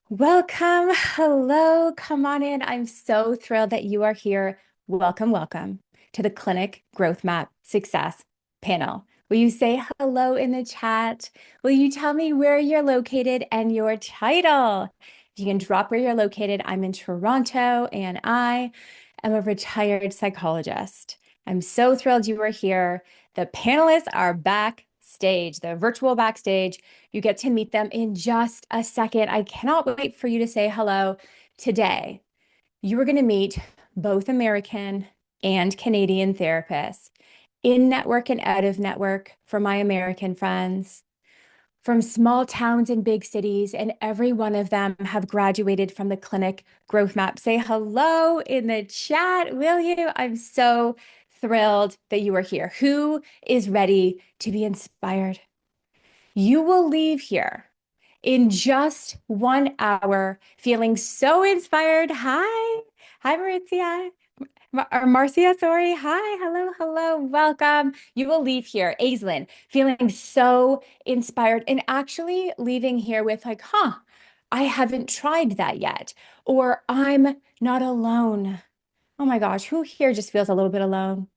Welcome. Hello. Come on in. I'm so thrilled that you are here. Welcome, welcome to the Clinic Growth Map Success panel. Will you say hello in the chat? Will you tell me where you're located and your title? If you can drop where you're located, I'm in Toronto and I am a retired psychologist. I'm so thrilled you are here. The panelists are backstage, the virtual backstage. You get to meet them in just a second. I cannot wait for you to say hello today. You are going to meet both American and Canadian therapists in network and out of network for my American friends from small towns and big cities, and every one of them have graduated from the Clinic Growth Map. Say hello in the chat, will you? I'm so thrilled that you are here. Who is ready to be inspired? You will leave here in just 1 hour feeling so inspired. Hi. Hi, Maurizia. Or Marcia, sorry. Hi, hello, hello, welcome. You will leave here, Aislinn, feeling so inspired and actually leaving here with like, I haven't tried that yet, or I'm not alone. Oh my gosh, who here just feels a little bit alone?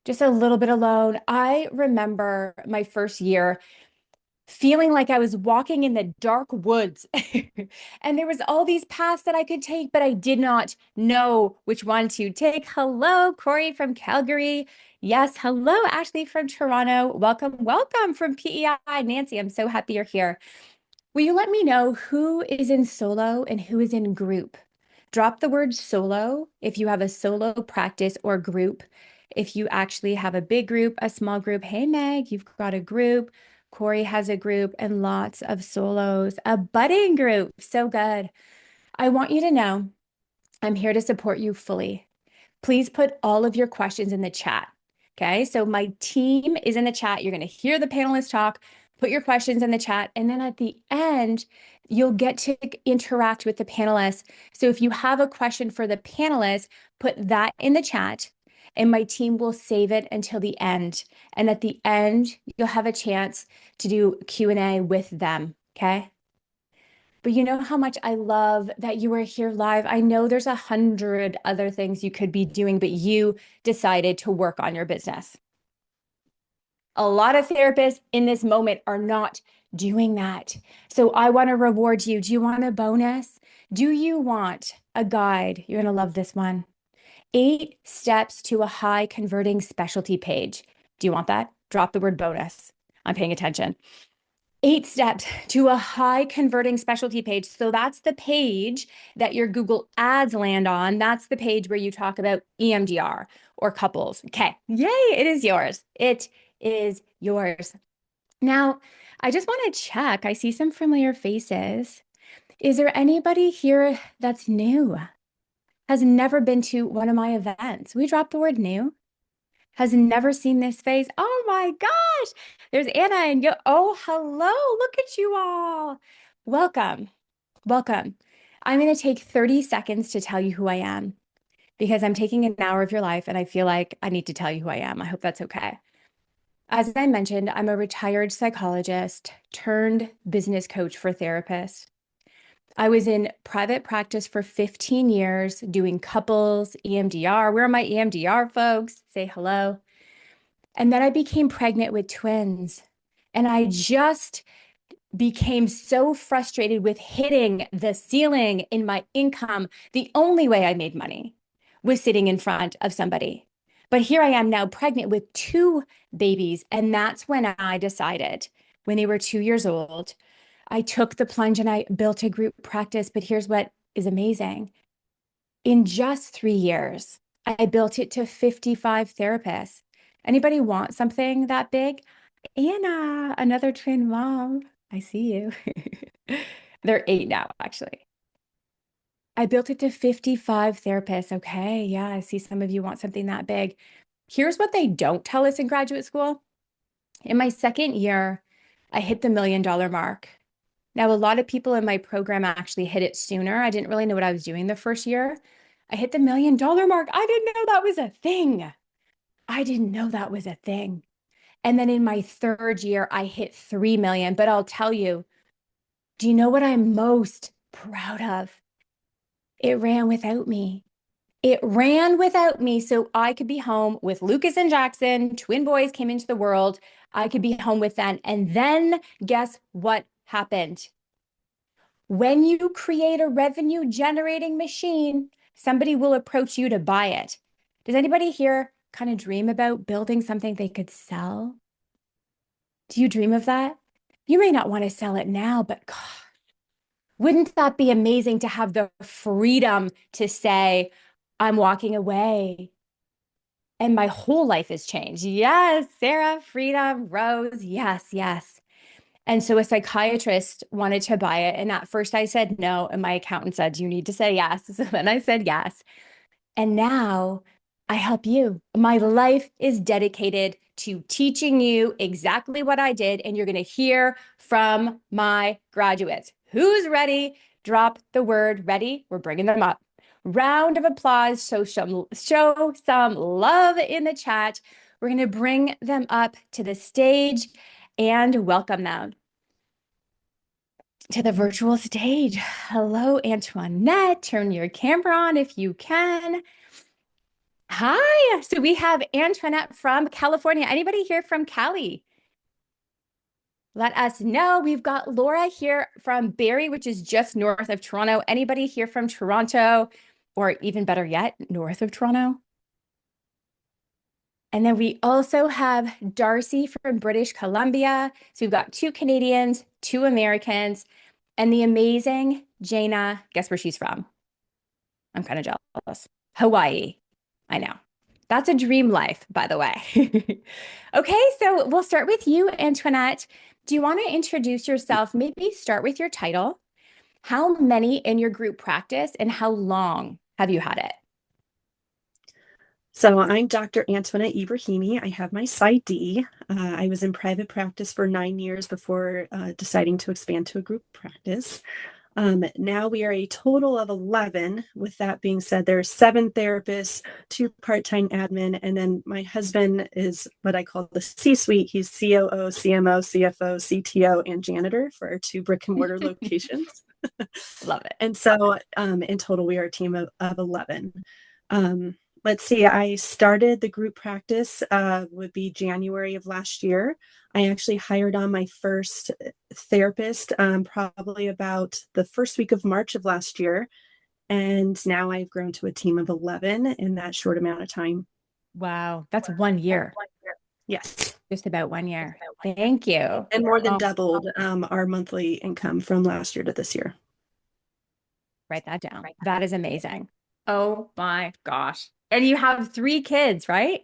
Just a little bit alone. I remember my first year feeling like I was walking in the dark woods and there was all these paths that I could take, but I did not know which one to take. Hello, Corey from Calgary. Yes, hello, Ashley from Toronto. Welcome, welcome from PEI. Nancy, I'm so happy you're here. Will you let me know who is in solo and who is in group? Drop the word solo if you have a solo practice or group. If you actually have a big group, a small group, hey Meg, you've got a group. Corey has a group and lots of solos, a budding group. So good. I want you to know I'm here to support you fully. Please put all of your questions in the chat. Okay, so my team is in the chat. You're going to hear the panelists talk, put your questions in the chat, and then at the end, you'll get to interact with the panelists. So if you have a question for the panelists, put that in the chat, and my team will save it until the end. And at the end, you'll have a chance to do Q&A with them. Okay. But you know how much I love that you are here live. I know there's 100 other things you could be doing, but you decided to work on your business. A lot of therapists in this moment are not doing that. So I want to reward you. Do you want a bonus? Do you want a guide? You're going to love this one. 8 steps to a high converting specialty page. Do you want that? Drop the word bonus. I'm paying attention. 8 steps to a high converting specialty page. So that's the page that your Google ads land on. That's the page where you talk about EMDR or couples. Okay. Yay. It is yours. It is yours. Now, I just want to check. I see some familiar faces. Is there anybody here that's new? Has never been to one of my events? We dropped the word new. Has never seen this face. Oh my gosh. There's Anna and yo. Oh, hello. Look at you all. Welcome. Welcome. I'm going to take 30 seconds to tell you who I am because I'm taking an hour of your life and I feel like I need to tell you who I am. I hope that's okay. As I mentioned, I'm a retired psychologist turned business coach for therapists. I was in private practice for 15 years doing couples, EMDR. Where are my EMDR folks? Say hello. And then I became pregnant with twins. And I just became so frustrated with hitting the ceiling in my income. The only way I made money was sitting in front of somebody. But here I am now pregnant with 2 babies. And that's when I decided, when they were 2 years old, I took the plunge and I built a group practice. But here's what is amazing. In just 3 years, I built it to 55 therapists. Anybody want something that big? Anna, another twin mom. I see you. They're 8 now, actually. I built it to 55 therapists. Okay. Yeah, I see some of you want something that big. Here's what they don't tell us in graduate school. In my second year, I hit the $1 million mark. Now, a lot of people in my program actually hit it sooner. I didn't really know what I was doing the first year. I hit the $1 million mark. I didn't know that was a thing. I didn't know that was a thing. And then in my third year, I hit 3 million. But I'll tell you, do you know what I'm most proud of. It ran without me. It ran without me so I could be home with Lucas and Jackson. Twin boys came into the world. I could be home with them. And then guess what happened? When you create a revenue generating machine, somebody will approach you to buy it. Does anybody here kind of dream about building something they could sell? Do you dream of that? You may not want to sell it now, but God, wouldn't that be amazing to have the freedom to say, I'm walking away and my whole life has changed? Yes, Sarah, freedom, Rose, yes, yes. And so a psychiatrist wanted to buy it. And at first I said no. And my accountant said, you need to say yes. So then I said yes. And now I help you. My life is dedicated to teaching you exactly what I did. And you're going to hear from my graduates. Who's ready? Drop the word ready. We're bringing them up. Round of applause. Show some love in the chat. We're going to bring them up to the stage and welcome them to the virtual stage. Hello, Antoinette. Turn your camera on if you can. Hi. So we have Antoinette from California. Anybody here from Cali? Let us know. We've got Laura here from Barrie, which is just north of Toronto. Anybody here from Toronto, or even better yet, north of Toronto? And then we also have Darcy from British Columbia. So we've got 2 Canadians, 2 Americans, and the amazing Jaena. Guess where she's from? I'm kind of jealous. Hawaii. I know. That's a dream life, by the way. Okay, so we'll start with you, Antoinette. Do you want to introduce yourself? Maybe start with your title. How many in your group practice and how long have you had it? So I'm Dr. Antoinette Ibrahimi. I have my PsyD. I was in private practice for 9 years before deciding to expand to a group practice. Now we are a total of 11. With that being said, there are 7 therapists, 2 part-time admin, and then my husband is what I call the C-suite. He's COO, CMO, CFO, CTO, and janitor for our 2 brick and mortar locations. Love it. And so in total, we are a team of 11. Let's see, I started the group practice would be January of last year. I actually hired on my first therapist probably about the first week of March of last year. And now I've grown to a team of 11 in that short amount of time. Wow, that's 1 year. Yes. Just about 1 year. Thank you. And more than doubled our monthly income from last year to this year. Write that down. That is amazing. Oh my gosh. And you have 3 kids, right?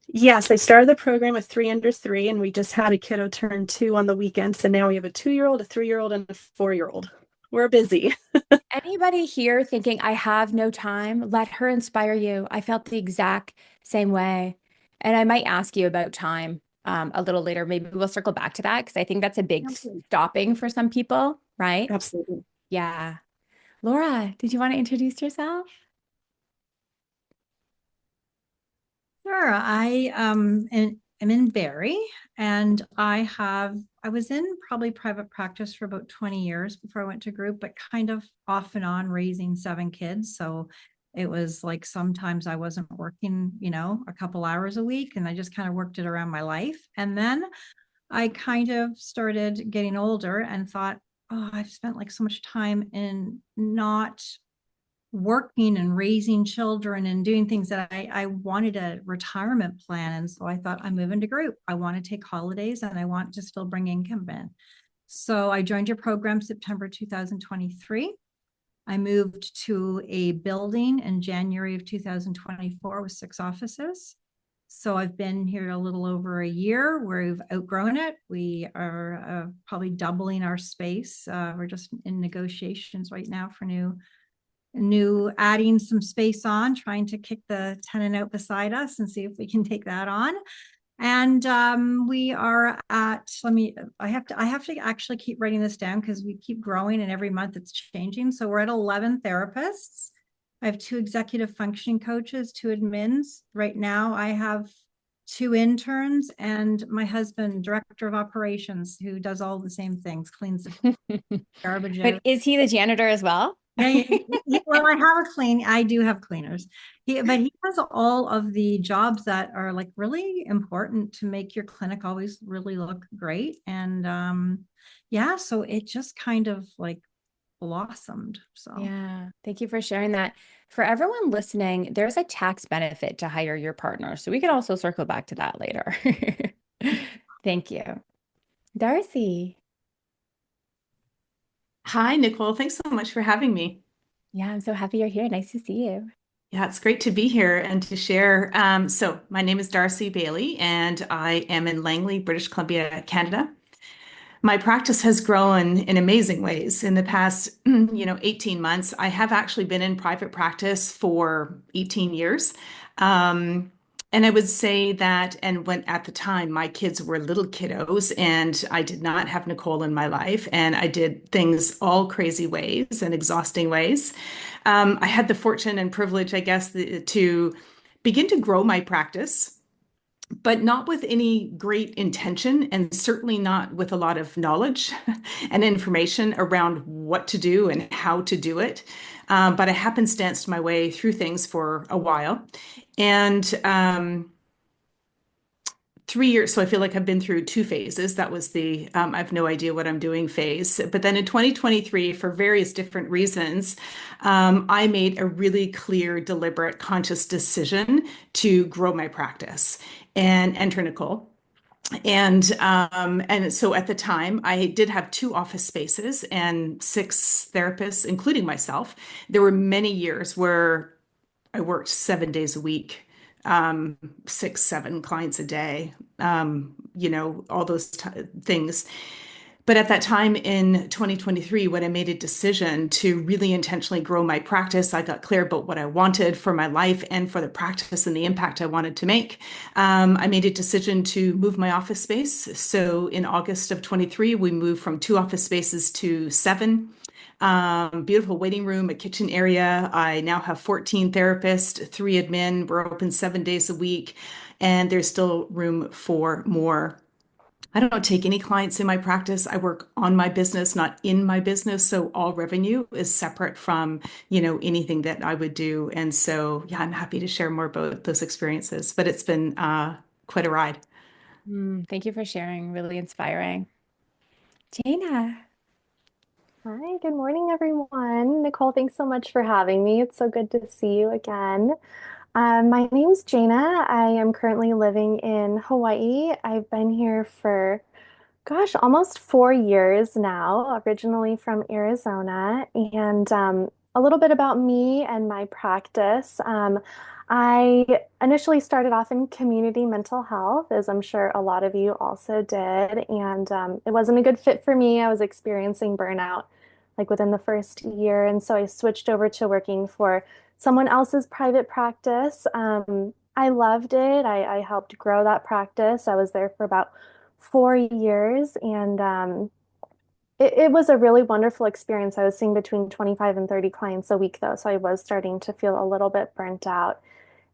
Yes, I started the program with 3 under 3, and we just had a kiddo turn 2 on the weekend. So now we have a 2-year-old, a 3-year-old, and a 4-year-old. We're busy. Anybody here thinking I have no time, let her inspire you. I felt the exact same way. And I might ask you about time a little later. Maybe we'll circle back to that because I think that's a big stopping for some people, right? Absolutely. Yeah. Laura, did you want to introduce yourself? Sure. I am in Barrie, and I was in probably private practice for about 20 years before I went to group, but kind of off and on raising 7 kids. So it was like sometimes I wasn't working, a couple hours a week, and I just kind of worked it around my life. And then I kind of started getting older and thought, oh, I've spent like so much time in not working and raising children and doing things that I wanted a retirement plan. And so I thought, I'm moving to group. I want to take holidays and I want to still bring income in. So I joined your program September 2023. I moved to a building in January of 2024 with 6 offices. So I've been here a little over a year. We've outgrown it. We are probably doubling our space. We're just in negotiations right now for new adding some space on, trying to kick the tenant out beside us and see if we can take that on. And we are at, I have to actually keep writing this down because we keep growing and every month it's changing. So we're at 11 therapists. I have 2 executive functioning coaches, 2 admins. Right now I have two interns, and my husband, director of operations, who does all the same things, cleans the garbage But out. is he the janitor as well? Yeah, yeah. Well, I do have cleaners. But he has all of the jobs that are like really important to make your clinic always really look great. And yeah, so it just kind of like blossomed. So Yeah, thank you for sharing that. For everyone listening, there's a tax benefit to hire your partner. So we can also circle back to that later. Thank you. Darcy. Hi, Nicole. Thanks so much for having me. Yeah, I'm so happy you're here. Nice to see you. Yeah, it's great to be here and to share. So, my name is Darcy Bailey, and I am in Langley, British Columbia, Canada. My practice has grown in amazing ways in the past, 18 months. I have actually been in private practice for 18 years. Um, and I would say that, and when at the time my kids were little kiddos, and I did not have Nicole in my life, and I did things all crazy ways and exhausting ways. I had the fortune and privilege, I guess, to begin to grow my practice, but not with any great intention, and certainly not with a lot of knowledge and information around what to do and how to do it. But I happenstanced my way through things for a while. And 3 years, so I feel like I've been through two phases. That was the I have no idea what I'm doing phase. But then in 2023, for various different reasons, I made a really clear, deliberate, conscious decision to grow my practice and enter Nicole. And so at the time, I did have two office spaces and six therapists, including myself. There were many years where I worked 7 days a week, six, seven clients a day, all those things. But at that time in 2023, when I made a decision to really intentionally grow my practice, I got clear about what I wanted for my life and for the practice and the impact I wanted to make. I made a decision to move my office space. So in August of 23, we moved from two office spaces to seven. Beautiful waiting room, a kitchen area. I now have 14 therapists, three admin. We're open 7 days a week, and there's still room for more. I don't take any clients in my practice. I work on my business, not in my business. So all revenue is separate from, anything that I would do. And so, yeah, I'm happy to share more about those experiences, but it's been quite a ride. Thank you for sharing. Really inspiring. Jaena. Hi, good morning, everyone. Nicole, thanks so much for having me. It's so good to see you again. My name's Jaena. I am currently living in Hawaii. I've been here for, gosh, almost 4 years now, originally from Arizona. And a little bit about me and my practice. I initially started off in community mental health, as I'm sure a lot of you also did. And it wasn't a good fit for me. I was experiencing burnout like within the first year. And so I switched over to working for someone else's private practice. I loved it. I helped grow that practice. I was there for about 4 years, and it was a really wonderful experience. I was seeing between 25 and 30 clients a week, though, so I was starting to feel a little bit burnt out.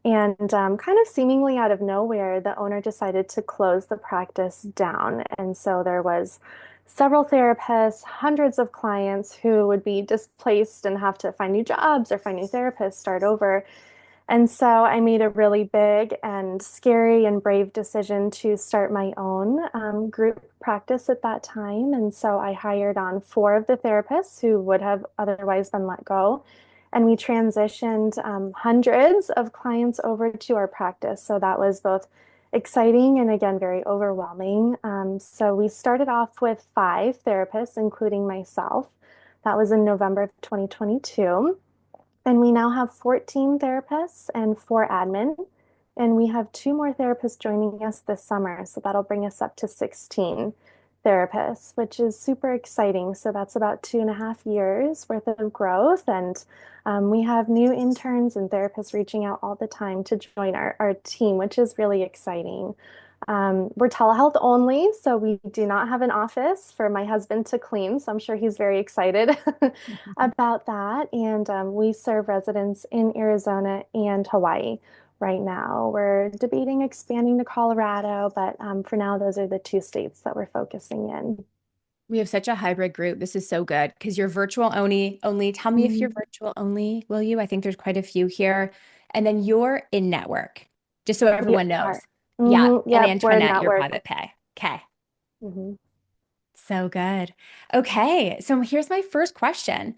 And kind of seemingly out of nowhere, the owner decided to close the practice down. And so there was several therapists, hundreds of clients who would be displaced and have to find new jobs or find new therapists, start over. And so I made a really big and scary and brave decision to start my own group practice at that time. And so I hired on four of the therapists who would have otherwise been let go. And we transitioned hundreds of clients over to our practice. So that was both exciting and again, very overwhelming. So we started off with five therapists, including myself. That was in November of 2022. And we now have 14 therapists and four admin. And we have two more therapists joining us this summer. So that'll bring us up to 16 therapists, which is super exciting. So that's about 2.5 years worth of growth. And we have new interns and therapists reaching out all the time to join our team, which is really exciting. We're telehealth only, so we do not have an office for my husband to clean. So I'm sure he's very excited about that. And we serve residents in Arizona and Hawaii. right now. We're debating expanding to Colorado, but for now, those are the two states that we're focusing in. We have such a hybrid group. This is so good because you're virtual only. Tell me if you're Mhm. virtual only, will you? I think there's quite a few here. And then you're in network, just so We everyone knows. are. Yeah. And Yep, we're Antoinette, your network. private pay. Okay. Mhm. So good. Okay. So here's my first question,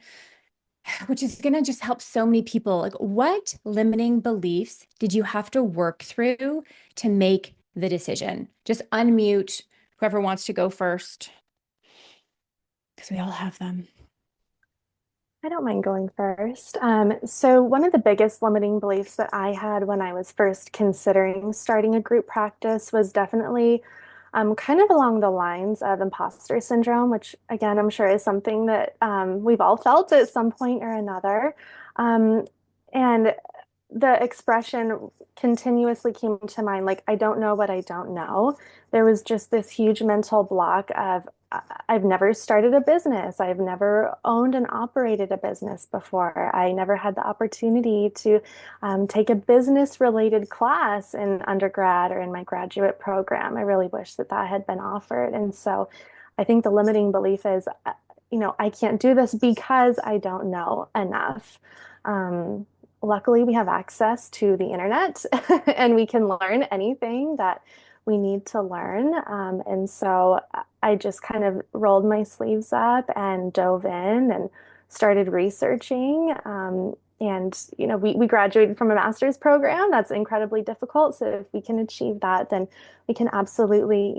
which is going to just help so many people. Like, what limiting beliefs did you have to work through to make the decision? Just unmute whoever wants to go first, because we all have them. I don't mind going first. So one of the biggest limiting beliefs that I had when I was first considering starting a group practice was definitely kind of along the lines of imposter syndrome, which again, I'm sure is something that we've all felt at some point or another. Um, and the expression continuously came to mind, like, I don't know what I don't know. There was just this huge mental block of, I've never started a business. I've never owned and operated a business before. I never had the opportunity to take a business related class in undergrad or in my graduate program. I really wish that that had been offered. And so I think the limiting belief is, I can't do this because I don't know enough. Um, Luckily, we have access to the internet and we can learn anything that we need to learn. And so I just kind of rolled my sleeves up and dove in and started researching. We graduated from a master's program. That's incredibly difficult. So if we can achieve that, then we can absolutely,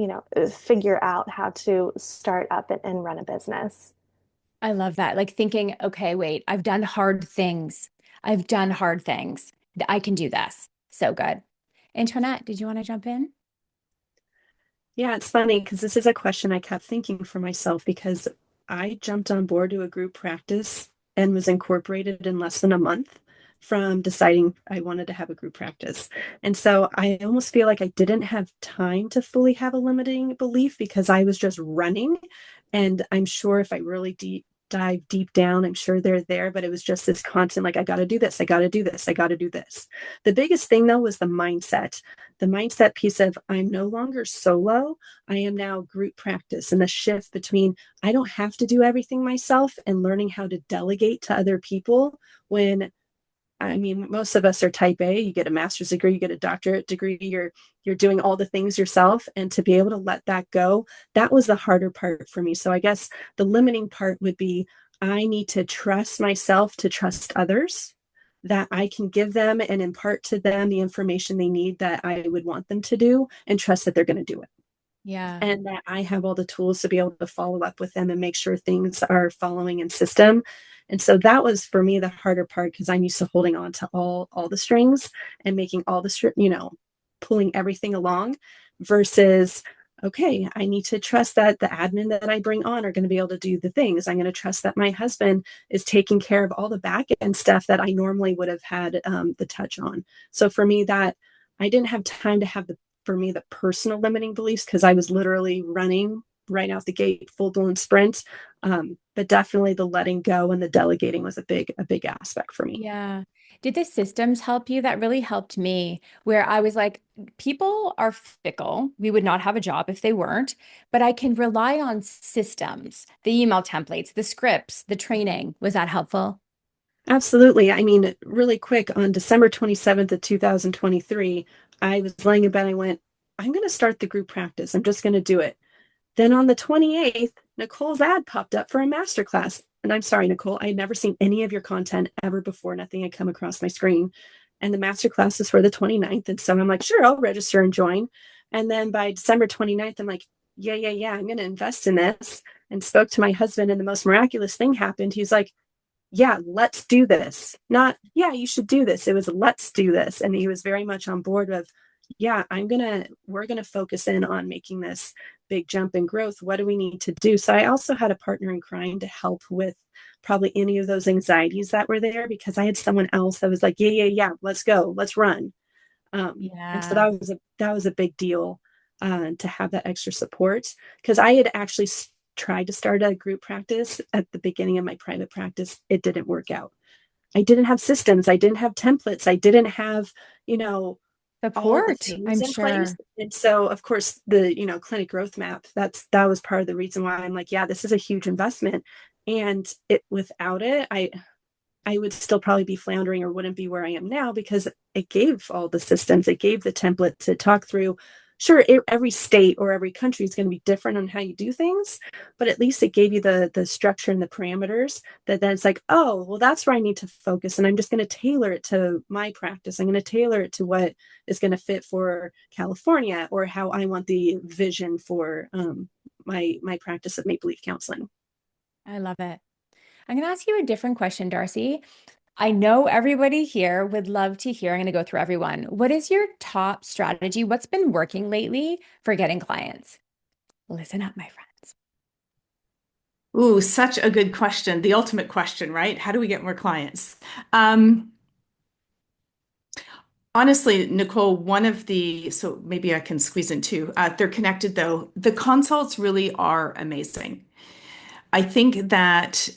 figure out how to start up and run a business. I love that. Like thinking, okay, wait, I've done hard things. I've done hard things. I can do this. So good. Antoinette, did you want to jump in? Yeah, it's funny because this is a question I kept thinking for myself because I jumped on board to a group practice and was incorporated in less than a month from deciding I wanted to have a group practice. And so I almost feel like I didn't have time to fully have a limiting belief because I was just running. And I'm sure if I really dive deep down, I'm sure they're there, but it was just this constant, like, I got to do this. I got to do this. I got to do this. The biggest thing though was the mindset piece of I'm no longer solo. I am now group practice, and the shift between I don't have to do everything myself and learning how to delegate to other people when I mean, most of us are type A. You get a master's degree, you get a doctorate degree, you're doing all the things yourself. And to be able to let that go, that was the harder part for me. So I guess the limiting part would be I need to trust myself to trust others, that I can give them and impart to them the information they need that I would want them to do and trust that they're going to do it. Yeah. And that I have all the tools to be able to follow up with them and make sure things are following in system. And so that was for me the harder part because I'm used to holding on to all the strings and making all the pulling everything along versus okay, I need to trust that the admin that I bring on are going to be able to do the things. I'm going to trust that my husband is taking care of all the back end stuff that I normally would have had the touch on. So for me, that I didn't have time to have the personal limiting beliefs because I was literally running right out the gate, full blown sprint. But definitely the letting go and the delegating was a big aspect for me. Yeah. Did the systems help you? That really helped me, where I was like, people are fickle. We would not have a job if they weren't, but I can rely on systems, the email templates, the scripts, the training. Was that helpful? Absolutely. I mean, really quick on December 27th of 2023, I was laying in bed. I went, I'm going to start the group practice. I'm just going to do it. Then on the 28th, Nicole's ad popped up for a masterclass. And I'm sorry, Nicole, I had never seen any of your content ever before. Nothing had come across my screen. And the masterclass is for the 29th. And so I'm like, sure, I'll register and join. And then by December 29th, I'm like, yeah, I'm going to invest in this. And spoke to my husband. And the most miraculous thing happened. He's like, yeah, let's do this. Not, yeah, you should do this. It was, let's do this. And he was very much on board with, yeah, we're going to focus in on making this big jump in growth. What do we need to do? So I also had a partner in crime to help with probably any of those anxieties that were there because I had someone else that was like, yeah, let's go, let's run. And so Yeah. that was a big deal to have that extra support because I had actually tried to start a group practice at the beginning of my private practice. It didn't work out. I didn't have systems. I didn't have templates. I didn't have, you know, all the Support, things I'm in place. sure. And so, of course, the, clinic growth map, that was part of the reason why I'm like, yeah, this is a huge investment. And without it, I would still probably be floundering or wouldn't be where I am now, because it gave all the systems, it gave the template to talk through. Sure, every state or every country is going to be different on how you do things, but at least it gave you the structure and the parameters that then it's like, oh, well, that's where I need to focus. And I'm just going to tailor it to my practice. I'm going to tailor it to what is going to fit for California, or how I want the vision for my practice of Maple Leaf Counseling. I love it. I'm going to ask you a different question, Darcy. I know everybody here would love to hear. I'm going to go through everyone. What is your top strategy? What's been working lately for getting clients? Listen up, my friends. Ooh, such a good question. The ultimate question, right? How do we get more clients? Um, Honestly, Nicole, so maybe I can squeeze in two. They're connected though. The consults really are amazing. I think that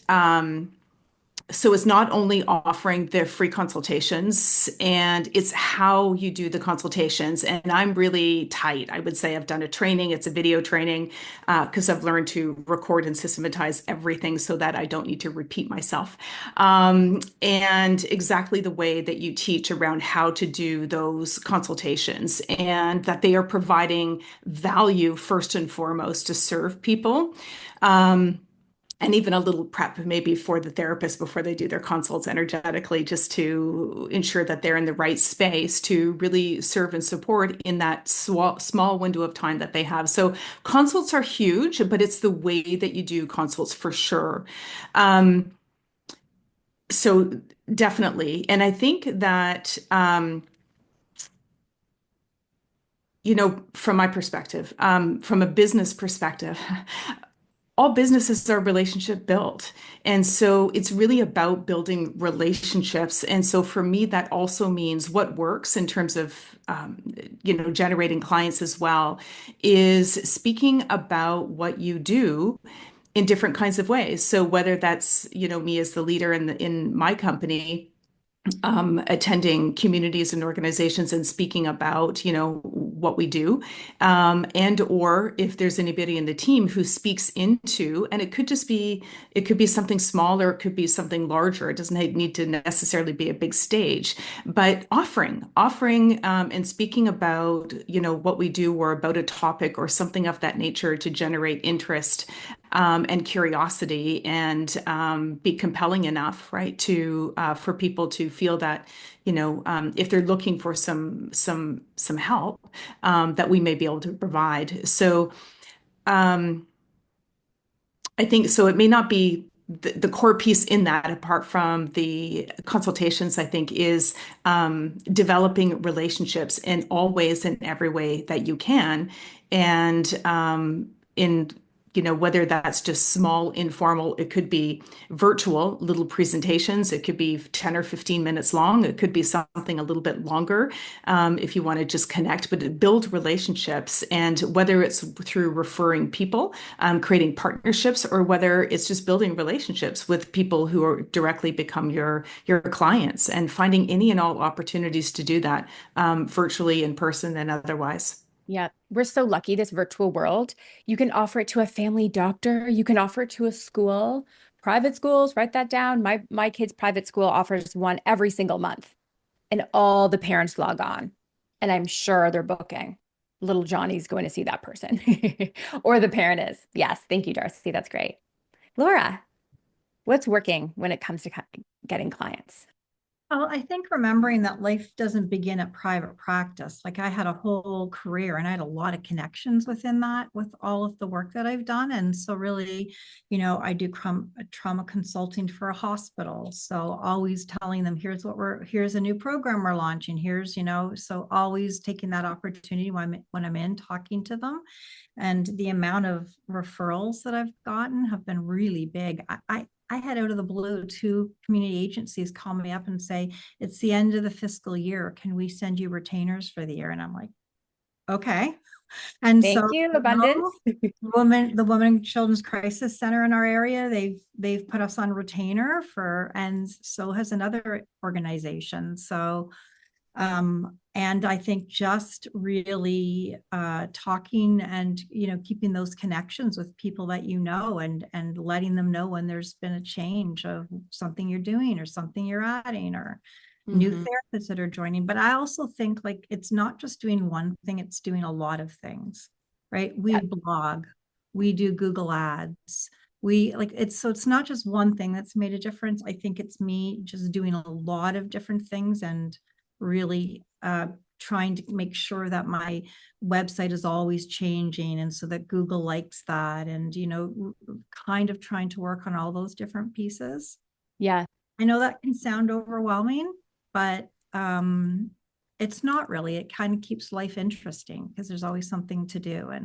so it's not only offering the free consultations, and it's how you do the consultations. And I'm really tight. I would say I've done a training, it's a video training, because I've learned to record and systematize everything so that I don't need to repeat myself. And exactly the way that you teach around how to do those consultations, and that they are providing value first and foremost to serve people. Um, and even a little prep maybe for the therapist before they do their consults energetically, just to ensure that they're in the right space to really serve and support in that small window of time that they have. So consults are huge, but it's the way that you do consults for sure. Um, so definitely. And I think that, from my perspective, from a business perspective, all businesses are relationship built. And so it's really about building relationships. And so for me, that also means what works in terms of, generating clients as well, is speaking about what you do in different kinds of ways. So whether that's, me as the leader in my company, attending communities and organizations and speaking about, what we do, and or if there's anybody in the team who speaks into, and it could be something small or it could be something larger. It doesn't need to necessarily be a big stage, but offering, and speaking about, what we do, or about a topic or something of that nature, to generate interest, and curiosity, and be compelling enough, right, to for people to feel that, if they're looking for some help, that we may be able to provide. So I think so. It may not be the core piece in that, apart from the consultations, I think, is developing relationships in all ways, in every way that you can. And in whether that's just small, informal, it could be virtual little presentations, it could be 10 or 15 minutes long, it could be something a little bit longer, if you want to just connect, but build relationships. And whether it's through referring people, creating partnerships, or whether it's just building relationships with people who are directly become your clients, and finding any and all opportunities to do that, virtually, in person, and otherwise. Yeah, we're so lucky, this virtual world. You can offer it to a family doctor, you can offer it to a school, private schools, write that down. My kid's private school offers one every single month, and all the parents log on. And I'm sure they're booking. Little Johnny's going to see that person. Or the parent is. Yes, thank you, Darcy. That's great. Laura, what's working when it comes to getting clients? Well, I think remembering that life doesn't begin at private practice. Like I had a whole career and I had a lot of connections within that with all of the work that I've done. And so really, I do trauma consulting for a hospital. So always telling them, here's a new program we're launching. So always taking that opportunity when I'm in talking to them. And the amount of referrals that I've gotten have been really big. I had out of the blue 2 community agencies call me up and say, it's the end of the fiscal year. Can we send you retainers for the year? And I'm like, okay, And so, Thank you, you know, abundance. the Women and Children's Crisis Center in our area, they've put us on retainer for, and so has another organization. So and I think just really talking and, you know, keeping those connections with people that you know, and letting them know when there's been a change of something you're doing or something you're adding, or new Mhm. therapists that are joining. But I also think like it's not just doing one thing, it's doing a lot of things, right? We Yeah. blog, we do Google ads, we like it's, so it's not just one thing that's made a difference. I think it's me just doing a lot of different things and really trying to make sure that my website is always changing, and so that Google likes that, and, you know, kind of trying to work on all those different pieces. Yeah. I know that can sound overwhelming, but it's not really. It kind of keeps life interesting because there's always something to do. I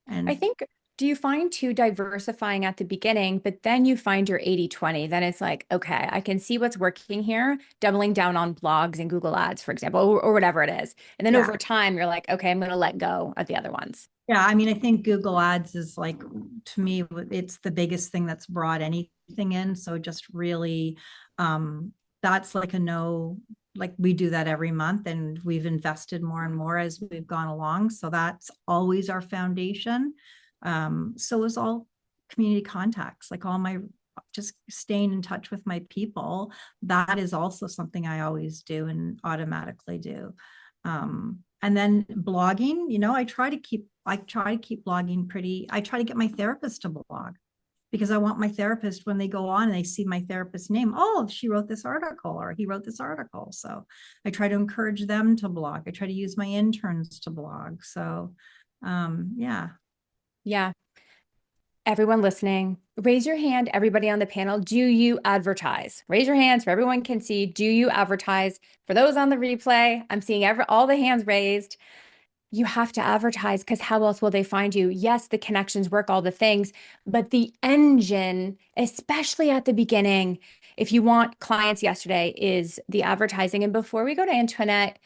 And think, do you find too diversifying at the beginning, but then you find your 80/20? Then it's like, okay, I can see what's working here, doubling down on blogs and Google Ads, for example, or whatever it is. And then yeah, over time, you're like, okay, I'm going to let go of the other ones. yeah, I mean, I think Google Ads is like, to me, it's the biggest thing that's brought anything in. So just really, that's like a no, like we do that every month, and we've invested more and more as we've gone along. So that's always our foundation. So is all community contacts, like all my, just staying in touch with my people. That is also something I always do and automatically do. And then blogging, you know, I try to keep blogging pretty. I try to get my therapist to blog because I want my therapist, when they go on and they see my therapist's name, oh, she wrote this article or he wrote this article. So I try to encourage them to blog. I try to use my interns to blog. So yeah. Yeah. Everyone listening, raise your hand. Everybody on the panel, do you advertise? Raise your hands so everyone can see. Do you advertise? For those on the replay, I'm seeing all the hands raised. You have to advertise because how else will they find you? Yes, the connections work, all the things, but the engine, especially at the beginning, if you want clients yesterday, is the advertising. And before we go to Antoinette,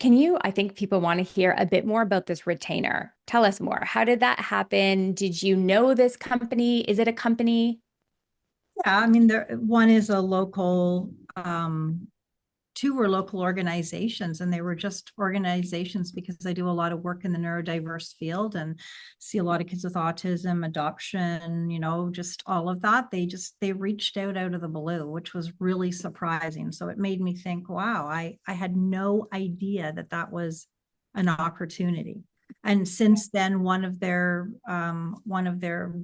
I think people want to hear a bit more about this retainer. Tell us more. How did that happen? Did you know this company? Is it a company? Yeah, I mean, one is a local, two were local organizations, and they were just organizations because I do a lot of work in the neurodiverse field and see a lot of kids with autism, adoption, you know, just all of that. They reached out of the blue, which was really surprising. So it made me think, wow, I had no idea that that was an opportunity. And since then, one of their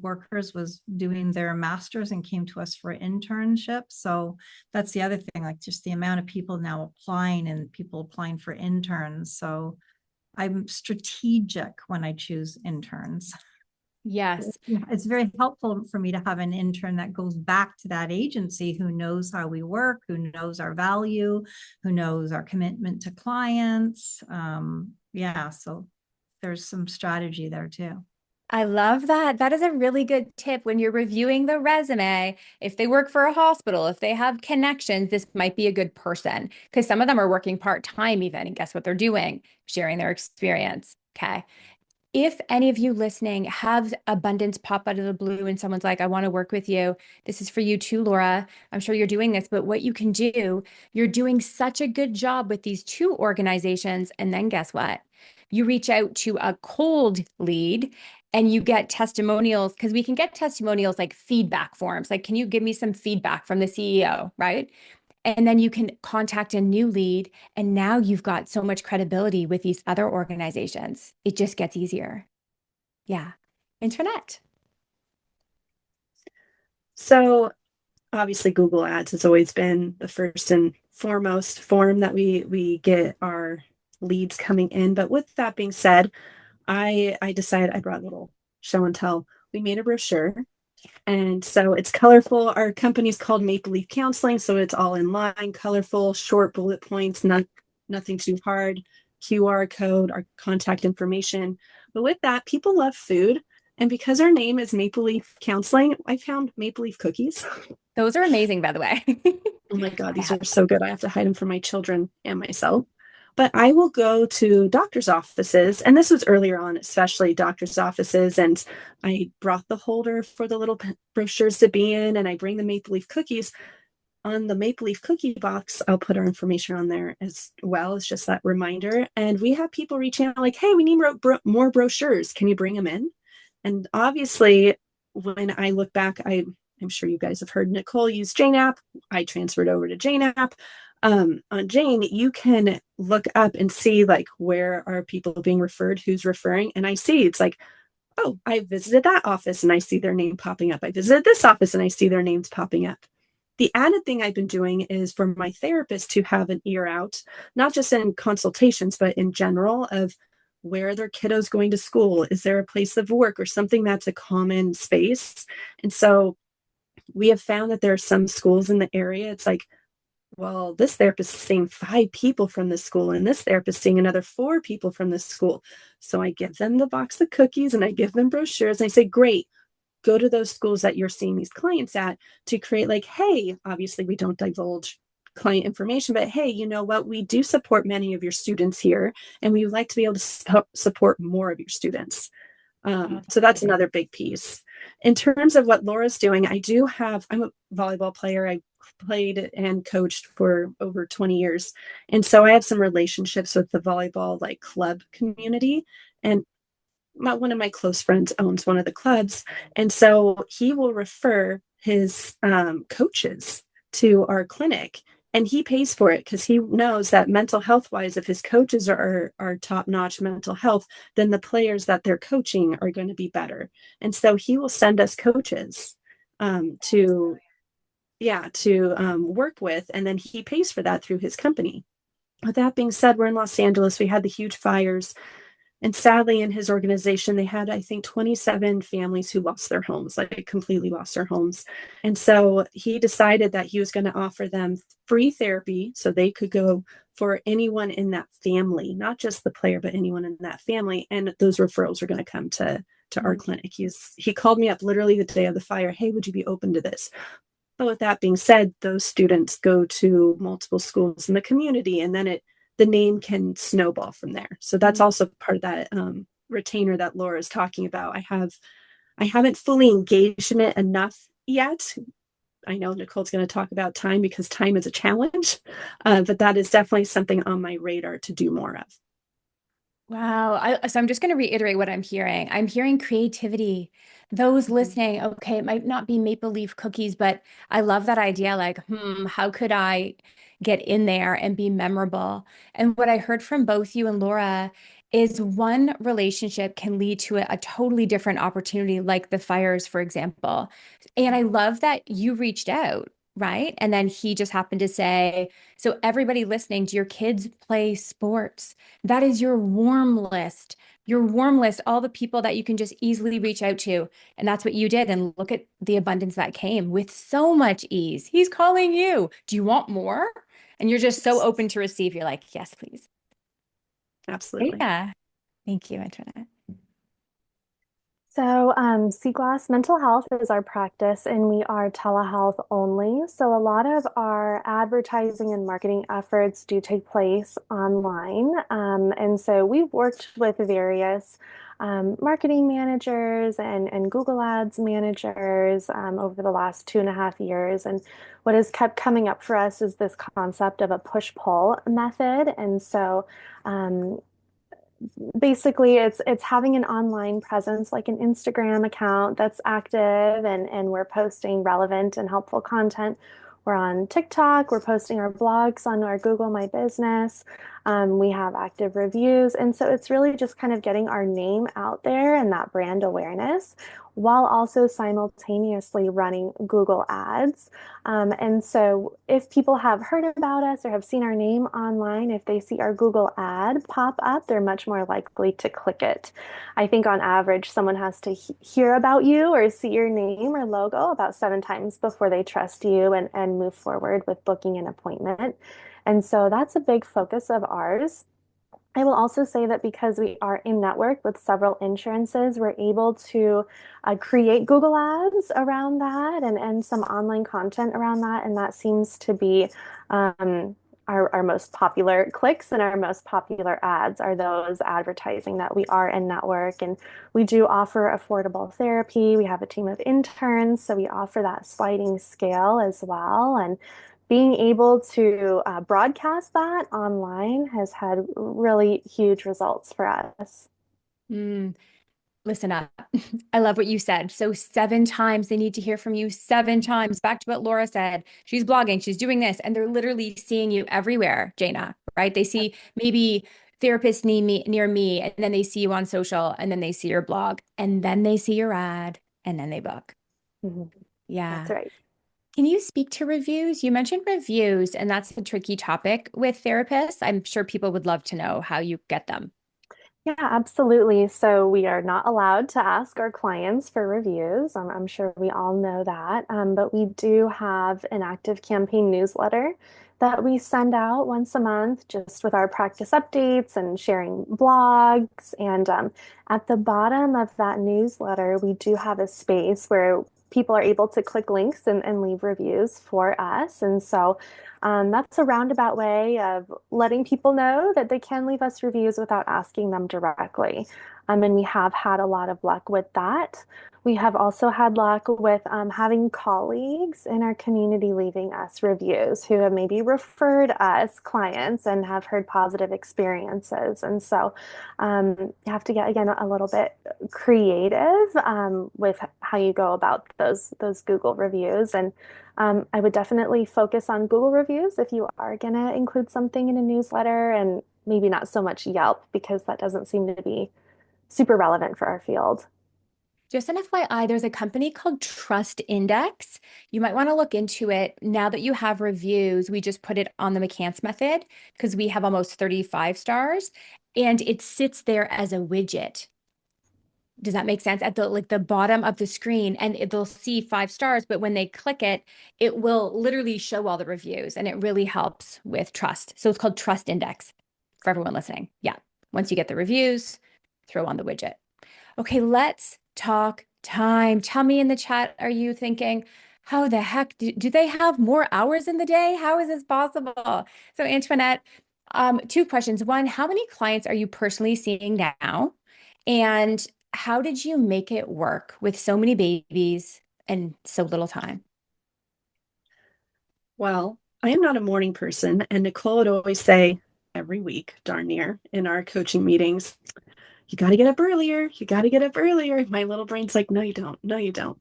workers was doing their master's and came to us for an internship. So that's the other thing, like just the amount of people now applying and people applying for interns. So I'm strategic when I choose interns. Yes. It's very helpful for me to have an intern that goes back to that agency, who knows how we work, who knows our value, who knows our commitment to clients. Yeah, so there's some strategy there too. I love that. That is a really good tip when you're reviewing the resume. If they work for a hospital, if they have connections, this might be a good person because some of them are working part-time even. And guess what they're doing? Sharing their experience. Okay. If any of you listening have abundance pop out of the blue and someone's like, I want to work with you, this is for you too, Laura. I'm sure you're doing this, but what you can do, you're doing such a good job with these two organizations. And then guess what? You reach out to a cold lead and you get testimonials because we can get testimonials like feedback forms. Like, can you give me some feedback from the CEO? Right. And then you can contact a new lead. And now you've got so much credibility with these other organizations. It just gets easier. Yeah. Internet. So obviously Google Ads has always been the first and foremost form that we get our leads coming in. But with that being said, I decided I brought a little show and tell. We made a brochure. And so it's colorful. Our company's called Maple Leaf Counseling. So it's all in line, colorful, short bullet points, nothing too hard, QR code, our contact information. But with that, people love food. And because our name is Maple Leaf Counseling, I found maple leaf cookies. Those are amazing, by the way. Oh my God, I these have. are so good. I have to hide them from my children and myself. But I will go to doctor's offices, and this was earlier on, especially doctor's offices, and I brought the holder for the little brochures to be in, and I bring the maple leaf cookies. On the maple leaf cookie box, I'll put our information on there as well as just that reminder. And we have people reaching out like, hey, we need more brochures. Can you bring them in? And obviously, when I look back, I'm sure you guys have heard Nicole use Jane app. I transferred over to Jane app. On Jane, you can look up and see like where are people being referred, who's referring. And I see it's like, oh, I visited that office and I see their name popping up. I visited this office and I see their names popping up. The added thing I've been doing is for my therapist to have an ear out, not just in consultations, but in general of where are their kiddos going to school? Is there a place of work or something that's a common space? And so we have found that there are some schools in the area. It's like, well, this therapist is seeing 5 people from this school, and this therapist is seeing another 4 people from this school. So I give them the box of cookies and I give them brochures and I say, great, go to those schools that you're seeing these clients at to create like, hey, obviously we don't divulge client information, but hey, you know what? We do support many of your students here, and we would like to be able to support more of your students. So that's another big piece. In terms of what Laura's doing, I'm a volleyball player. I played and coached for over 20 years. And so I have some relationships with the volleyball like club community. And one of my close friends owns one of the clubs. And so he will refer his coaches to our clinic, and he pays for it because he knows that mental health wise, if his coaches are top notch mental health, then the players that they're coaching are going to be better. And so he will send us coaches to work with, and then he pays for that through his company. With that being said, we're in Los Angeles. We had the huge fires. And sadly, in his organization, they had, I think, 27 families who lost their homes, like completely lost their homes. And so he decided that he was going to offer them free therapy so they could go for anyone in that family, not just the player, but anyone in that family. And those referrals are going to come to our clinic. He called me up literally the day of the fire. Hey, would you be open to this? But with that being said, those students go to multiple schools in the community, and then the name can snowball from there. So that's also part of that retainer that Laura is talking about. I haven't fully engaged in it enough yet. I know Nicole's going to talk about time because time is a challenge, but that is definitely something on my radar to do more of. Wow. So I'm just going to reiterate what I'm hearing. I'm hearing creativity. Those listening, okay, it might not be maple leaf cookies, but I love that idea. Like, how could I get in there and be memorable? And what I heard from both you and Laura is one relationship can lead to a totally different opportunity, like the fires, for example. And I love that you reached out, right? And then he just happened to say, so everybody listening, do your kids play sports? That is your warm list, all the people that you can just easily reach out to. And that's what you did. And look at the abundance that came with so much ease. He's calling you. Do you want more? And you're just so open to receive. You're like, yes, please. Absolutely. Yeah. Thank you, Antoinette. So, Seaglass Mental Health is our practice, and we are telehealth only. So, a lot of our advertising and marketing efforts do take place online. And so, we've worked with various marketing managers and Google Ads managers over the last 2.5 years. And what has kept coming up for us is this concept of a push-pull method. And so, basically it's having an online presence like an Instagram account that's active and we're posting relevant and helpful content. We're on TikTok, we're posting our blogs on our Google My Business. We have active reviews. And so it's really just kind of getting our name out there and that brand awareness while also simultaneously running Google Ads. And so if people have heard about us or have seen our name online, if they see our Google ad pop up, they're much more likely to click it. I think on average, someone has to hear about you or see your name or logo about 7 times before they trust you and move forward with booking an appointment. And so that's a big focus of ours. I will also say that because we are in network with several insurances, we're able to create Google Ads around that and some online content around that. And that seems to be our most popular clicks and our most popular ads are those advertising that we are in network. And we do offer affordable therapy. We have a team of interns, so we offer that sliding scale as well. And being able to broadcast that online has had really huge results for us. Mm, listen up. I love what you said. So 7 times they need to hear from you, 7 times. Back to what Laura said. She's blogging, she's doing this, and they're literally seeing you everywhere, Jaena, right? They see maybe therapists near me, and then they see you on social, and then they see your blog, and then they see your ad, and then they book. Mhm. That's Yeah. right. Can you speak to reviews? You mentioned reviews, and that's a tricky topic with therapists. I'm sure people would love to know how you get them. Yeah, absolutely. So we are not allowed to ask our clients for reviews. I'm sure we all know that. But we do have an active campaign newsletter that we send out once a month, just with our practice updates and sharing blogs. And at the bottom of that newsletter, we do have a space where people are able to click links and leave reviews for us. And so that's a roundabout way of letting people know that they can leave us reviews without asking them directly. And we have had a lot of luck with that. We have also had luck with having colleagues in our community leaving us reviews who have maybe referred us clients and have heard positive experiences. And so you have to get, again, a little bit creative with how you go about those Google reviews. And I would definitely focus on Google reviews if you are going to include something in a newsletter, and maybe not so much Yelp because that doesn't seem to be super relevant for our field. Just an FYI, there's a company called Trust Index. You might want to look into it. Now that you have reviews, we just put it on the McCants method because we have almost 35 stars, and it sits there as a widget. Does that make sense? At the bottom of the screen, and they'll see 5 stars, but when they click it, it will literally show all the reviews, and it really helps with trust. So it's called Trust Index for everyone listening. Yeah. Once you get the reviews, throw on the widget. Okay, let's talk time. Tell me in the chat, are you thinking, how the heck do they have more hours in the day? How is this possible? So Antoinette, 2 questions. One, how many clients are you personally seeing now? And how did you make it work with so many babies and so little time? Well, I am not a morning person, and Nicole would always say every week, darn near, in our coaching meetings, you got to get up earlier. You got to get up earlier. My little brain's like, no, you don't. No, you don't.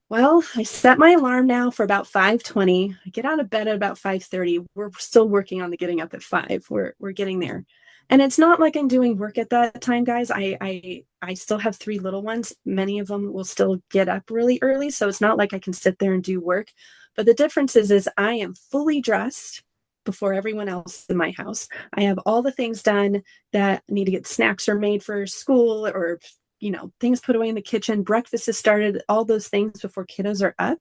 Well, I set my alarm now for about 5:20. I get out of bed at about 5:30. We're still working on the getting up at 5. We're getting there. And it's not like I'm doing work at that time, guys. I still have 3 little ones. Many of them will still get up really early, so it's not like I can sit there and do work. But the difference is I am fully dressed before everyone else in my house. I have all the things done that need to get snacks or made for school, or things put away in the kitchen, breakfast has started, all those things before kiddos are up.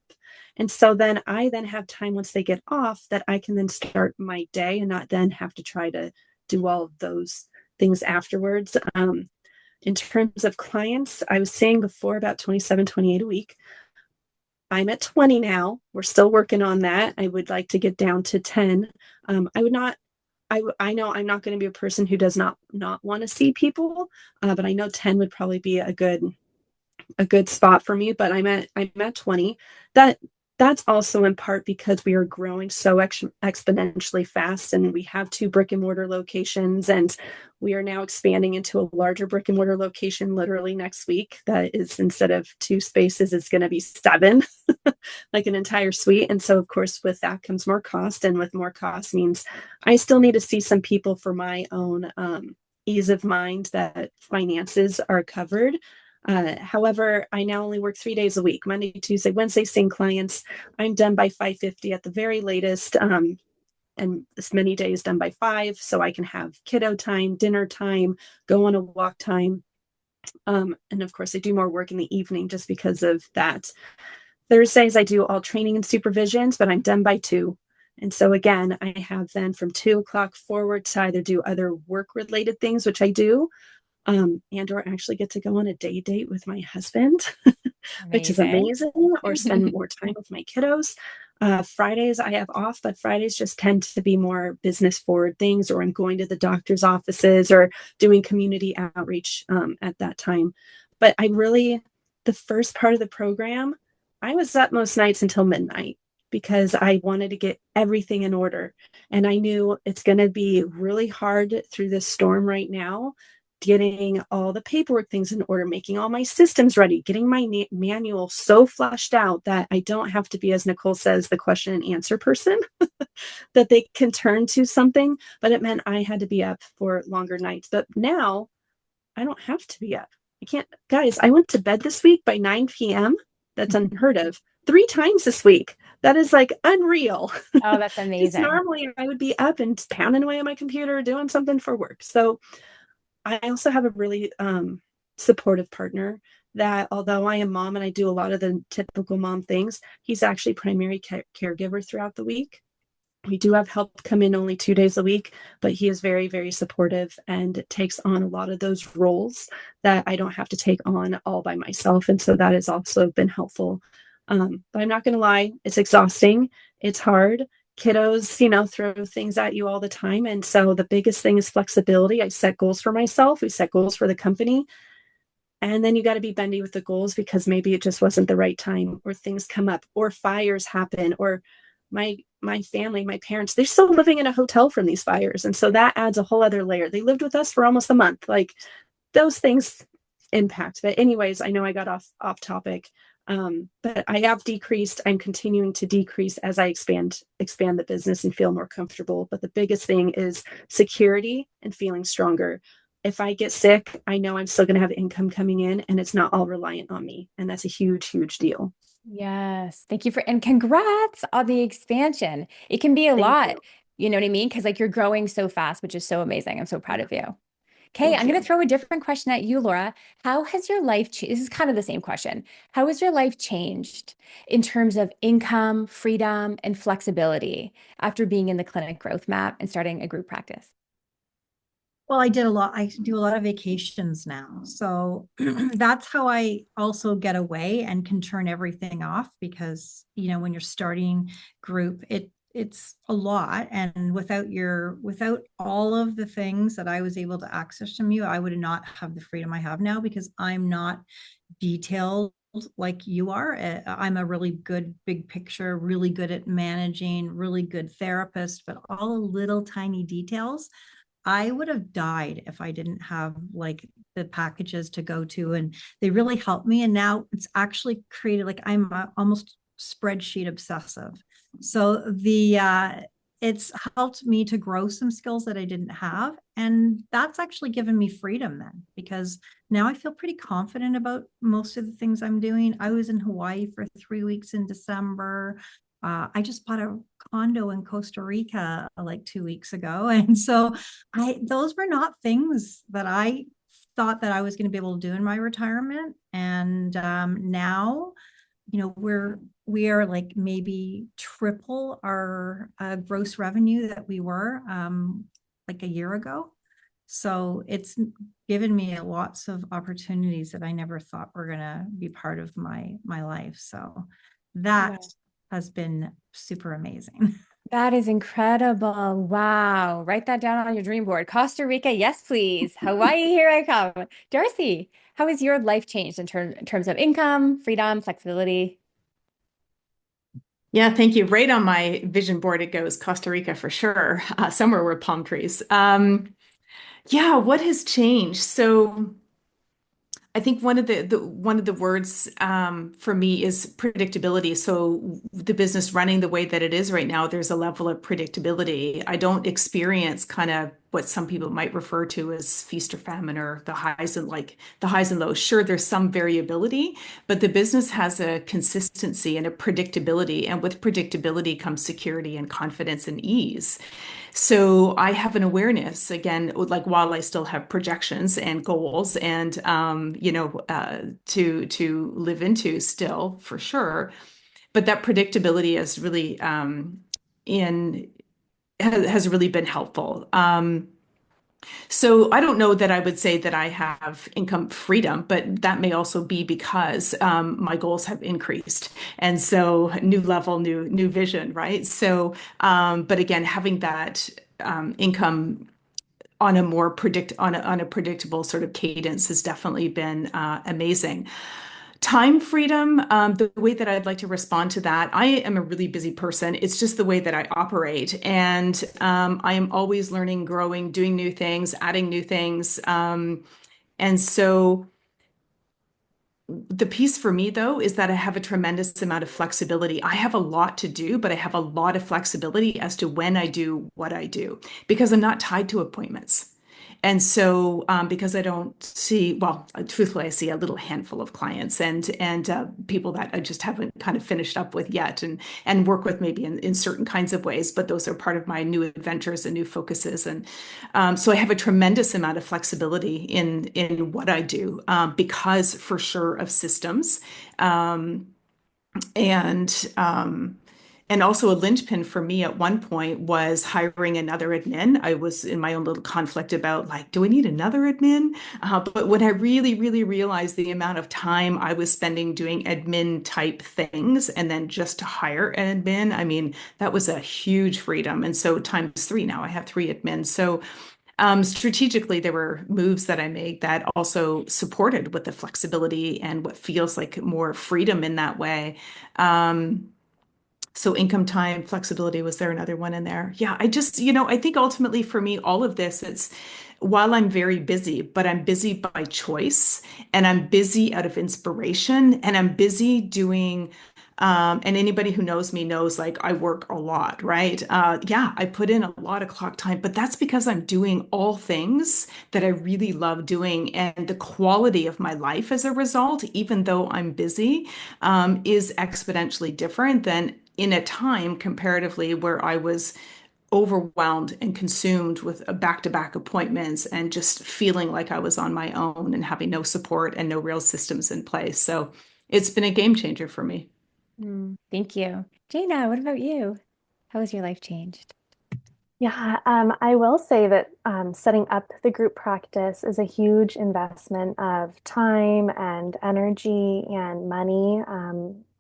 And so then I then have time once they get off that I can then start my day and not then have to try to do all of those things afterwards. In terms of clients, I was saying before about 27, 28 a week. I'm at 20 now. We're still working on that. I would like to get down to 10. I would not I know I'm not going to be a person who does not want to see people, but I know 10 would probably be a good spot for me. But I'm at 20. That's also in part because we are growing so exponentially fast, and we have 2 brick and mortar locations, and we are now expanding into a larger brick and mortar location literally next week. That is, instead of 2 spaces, it's going to be 7, like an entire suite. And so, of course, with that comes more cost, and with more cost means I still need to see some people for my own ease of mind that finances are covered. However, I now only work 3 days a week, Monday, Tuesday, Wednesday, seeing clients. I'm done by 5:50 at the very latest, and this many days done by 5, so I can have kiddo time, dinner time, go on a walk time. And of course, I do more work in the evening just because of that. Thursdays, I do all training and supervisions, but I'm done by 2. And so again, I have then from 2 o'clock forward to either do other work related things, which I do, and or actually get to go on a day date with my husband, which is Amazing. amazing, or spend more time with my kiddos. Fridays I have off, but Fridays just tend to be more business forward things, or I'm going to the doctor's offices or doing community outreach at that time. But the first part of the program, I was up most nights until midnight because I wanted to get everything in order. And I knew it's going to be really hard through this storm right now, getting all the paperwork things in order, making all my systems ready, getting my manual so fleshed out that I don't have to be, as Nicole says, the question and answer person, that they can turn to something. But it meant I had to be up for longer nights. But now I don't have to be up. I can't, guys, I went to bed this week by 9 p.m. That's unheard of. 3 times this week. That is like unreal. Oh, that's Because amazing. normally I would be up and pounding away on my computer doing something for work. So I also have a really supportive partner that, although I am mom and I do a lot of the typical mom things, he's actually primary caregiver throughout the week. We do have help come in only 2 days a week, but he is very, very supportive and takes on a lot of those roles that I don't have to take on all by myself. And so that has also been helpful. But I'm not going to lie, it's exhausting. It's hard. Kiddos, throw things at you all the time. And so the biggest thing is flexibility. I set goals for myself. We set goals for the company. And then you got to be bendy with the goals because maybe it just wasn't the right time, or things come up, or fires happen, or my family, my parents, they're still living in a hotel from these fires. And so that adds a whole other layer. They lived with us for almost a month. Like, those things impact. But anyways, I know I got off topic. But I have decreased. I'm continuing to decrease as I expand the business and feel more comfortable. But the biggest thing is security and feeling stronger. If I get sick, I know I'm still going to have income coming in, and it's not all reliant on me. And that's a huge, huge deal. Yes. Thank you and congrats on the expansion. It can be a Thank lot. you. You know what I mean? Because like you're growing so fast, which is so amazing. I'm so proud of you. Okay, Thank I'm going you. to throw a different question at you, Laura. How has your life changed? This is kind of the same question. How has your life changed in terms of income, freedom, and flexibility after being in the clinic growth map and starting a group practice? Well, I do a lot of vacations now. So that's how I also get away and can turn everything off because, when you're starting group, it's a lot. And without all of the things that I was able to access from you, I would not have the freedom I have now because I'm not detailed like you are. I'm a really good big picture, really good at managing, really good therapist, but all the little tiny details I would have died if I didn't have like the packages to go to, and they really helped me. And now it's actually created like I'm almost spreadsheet obsessive. So it's helped me to grow some skills that I didn't have, and that's actually given me freedom then because now I feel pretty confident about most of the things I'm doing. I was in Hawaii for 3 weeks in December. I just bought a condo in Costa Rica like 2 weeks ago. And so those were not things that I thought that I was going to be able to do in my retirement. And now, we are like maybe triple our gross revenue that we were like a year ago. So it's given me lots of opportunities that I never thought were going to be part of my life. So that Wow. has been super amazing. That is incredible. Wow. Write that down on your dream board. Costa Rica, yes, please. Hawaii, here I come. Darcy, how has your life changed in terms of income, freedom, flexibility? Yeah, thank you. Right on my vision board, it goes Costa Rica for sure, somewhere with palm trees. Yeah, what has changed? So I think one of the words for me is predictability. So the business running the way that it is right now, there's a level of predictability. I don't experience kind of what some people might refer to as feast or famine or the highs and lows. Sure, there's some variability, but the business has a consistency and a predictability. And with predictability comes security and confidence and ease. So I have an awareness again, like while I still have projections and goals and to live into still for sure, but that predictability is really in has really been helpful. So I don't know that I would say that I have income freedom, but that may also be because my goals have increased, and so new level, new vision, right? So, but again, having that income on a more on a predictable sort of cadence has definitely been amazing. Time freedom, the way that I'd like to respond to that, I am a really busy person. It's just the way that I operate. And I am always learning, growing, doing new things, adding new things. And so the piece for me, though, is that I have a tremendous amount of flexibility. I have a lot to do, but I have a lot of flexibility as to when I do what I do because I'm not tied to appointments. And so, because I don't see, well, truthfully, I see a little handful of clients and people that I just haven't kind of finished up with yet, and work with maybe in certain kinds of ways. But those are part of my new adventures and new focuses, and so I have a tremendous amount of flexibility in what I do because for sure of systems. Um, and and also a linchpin for me at one point was hiring another admin. I was in my own little conflict about like, do I need another admin? But when I really, really realized the amount of time I was spending doing admin type things and then just to hire an admin, I mean, that was a huge freedom. And so times three now, I have three admins. So strategically, there were moves that I made that also supported with the flexibility and what feels like more freedom in that way. Um, so income time, flexibility, was there another one in there? Yeah, I just, I think ultimately for me, all of this, it's while I'm very busy, but I'm busy by choice and I'm busy out of inspiration and I'm busy doing and anybody who knows me knows like I work a lot, right? Yeah, I put in a lot of clock time, but that's because I'm doing all things that I really love doing. And the quality of my life as a result, even though I'm busy, is exponentially different than in a time comparatively where I was overwhelmed and consumed with back-to-back appointments and just feeling like I was on my own and having no support and no real systems in place. So it's been a game changer for me. Thank you. Jaena, what about you? How has your life changed? Yeah, I will say that setting up the group practice is a huge investment of time and energy and money.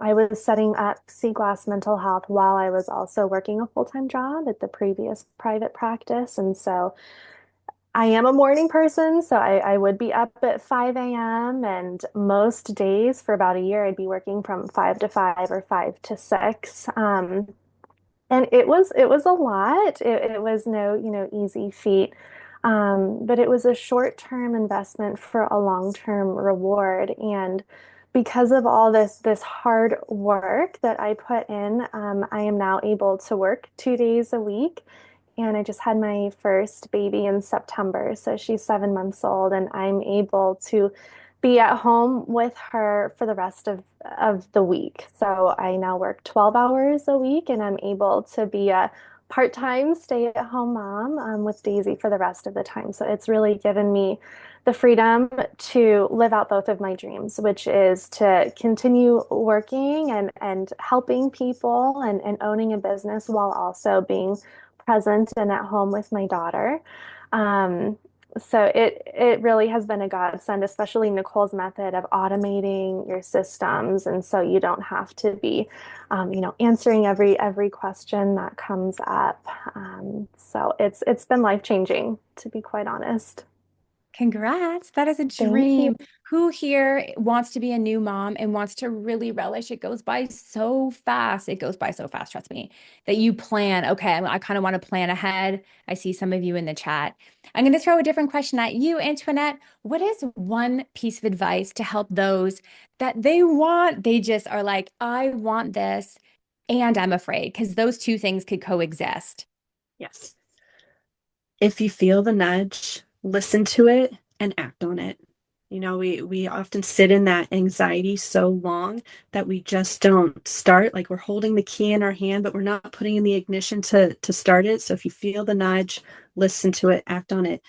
I was setting up Glass Mental Health while I was also working a full-time job at the previous private practice. And so I am a morning person, so I would be up at 5 a.m. and most days for about a year, I'd be working from 5 to 5 or 5 to 6. And it was a lot. It was no, easy feat. But it was a short-term investment for a long-term reward. And because of all this hard work that I put in, I am now able to work 2 days a week. And I just had my first baby in September. So she's 7 months old, and I'm able to be at home with her for the rest of the week. So I now work 12 hours a week, and I'm able to be a part-time stay-at-home mom with Daisy for the rest of the time. So it's really given me the freedom to live out both of my dreams, which is to continue working and helping people and owning a business while also being present and at home with my daughter. Um, so it really has been a godsend, especially Nicole's method of automating your systems, and so you don't have to be, answering every question that comes up. So it's been life changing, to be quite honest. Congrats. That is a Thank you. dream. Who here wants to be a new mom and wants to really relish? It goes by so fast. It goes by so fast, trust me, that you plan. Okay, I kind of want to plan ahead. I see some of you in the chat. I'm going to throw a different question at you, Antoinette. What is one piece of advice to help those that they just are like, I want this and I'm afraid? Because those two things could coexist. Yes. If you feel the nudge, listen to it and act on it. We often sit in that anxiety so long that we just don't start. Like we're holding the key in our hand, but we're not putting in the ignition to start it. So if you feel the nudge, listen to it, act on it.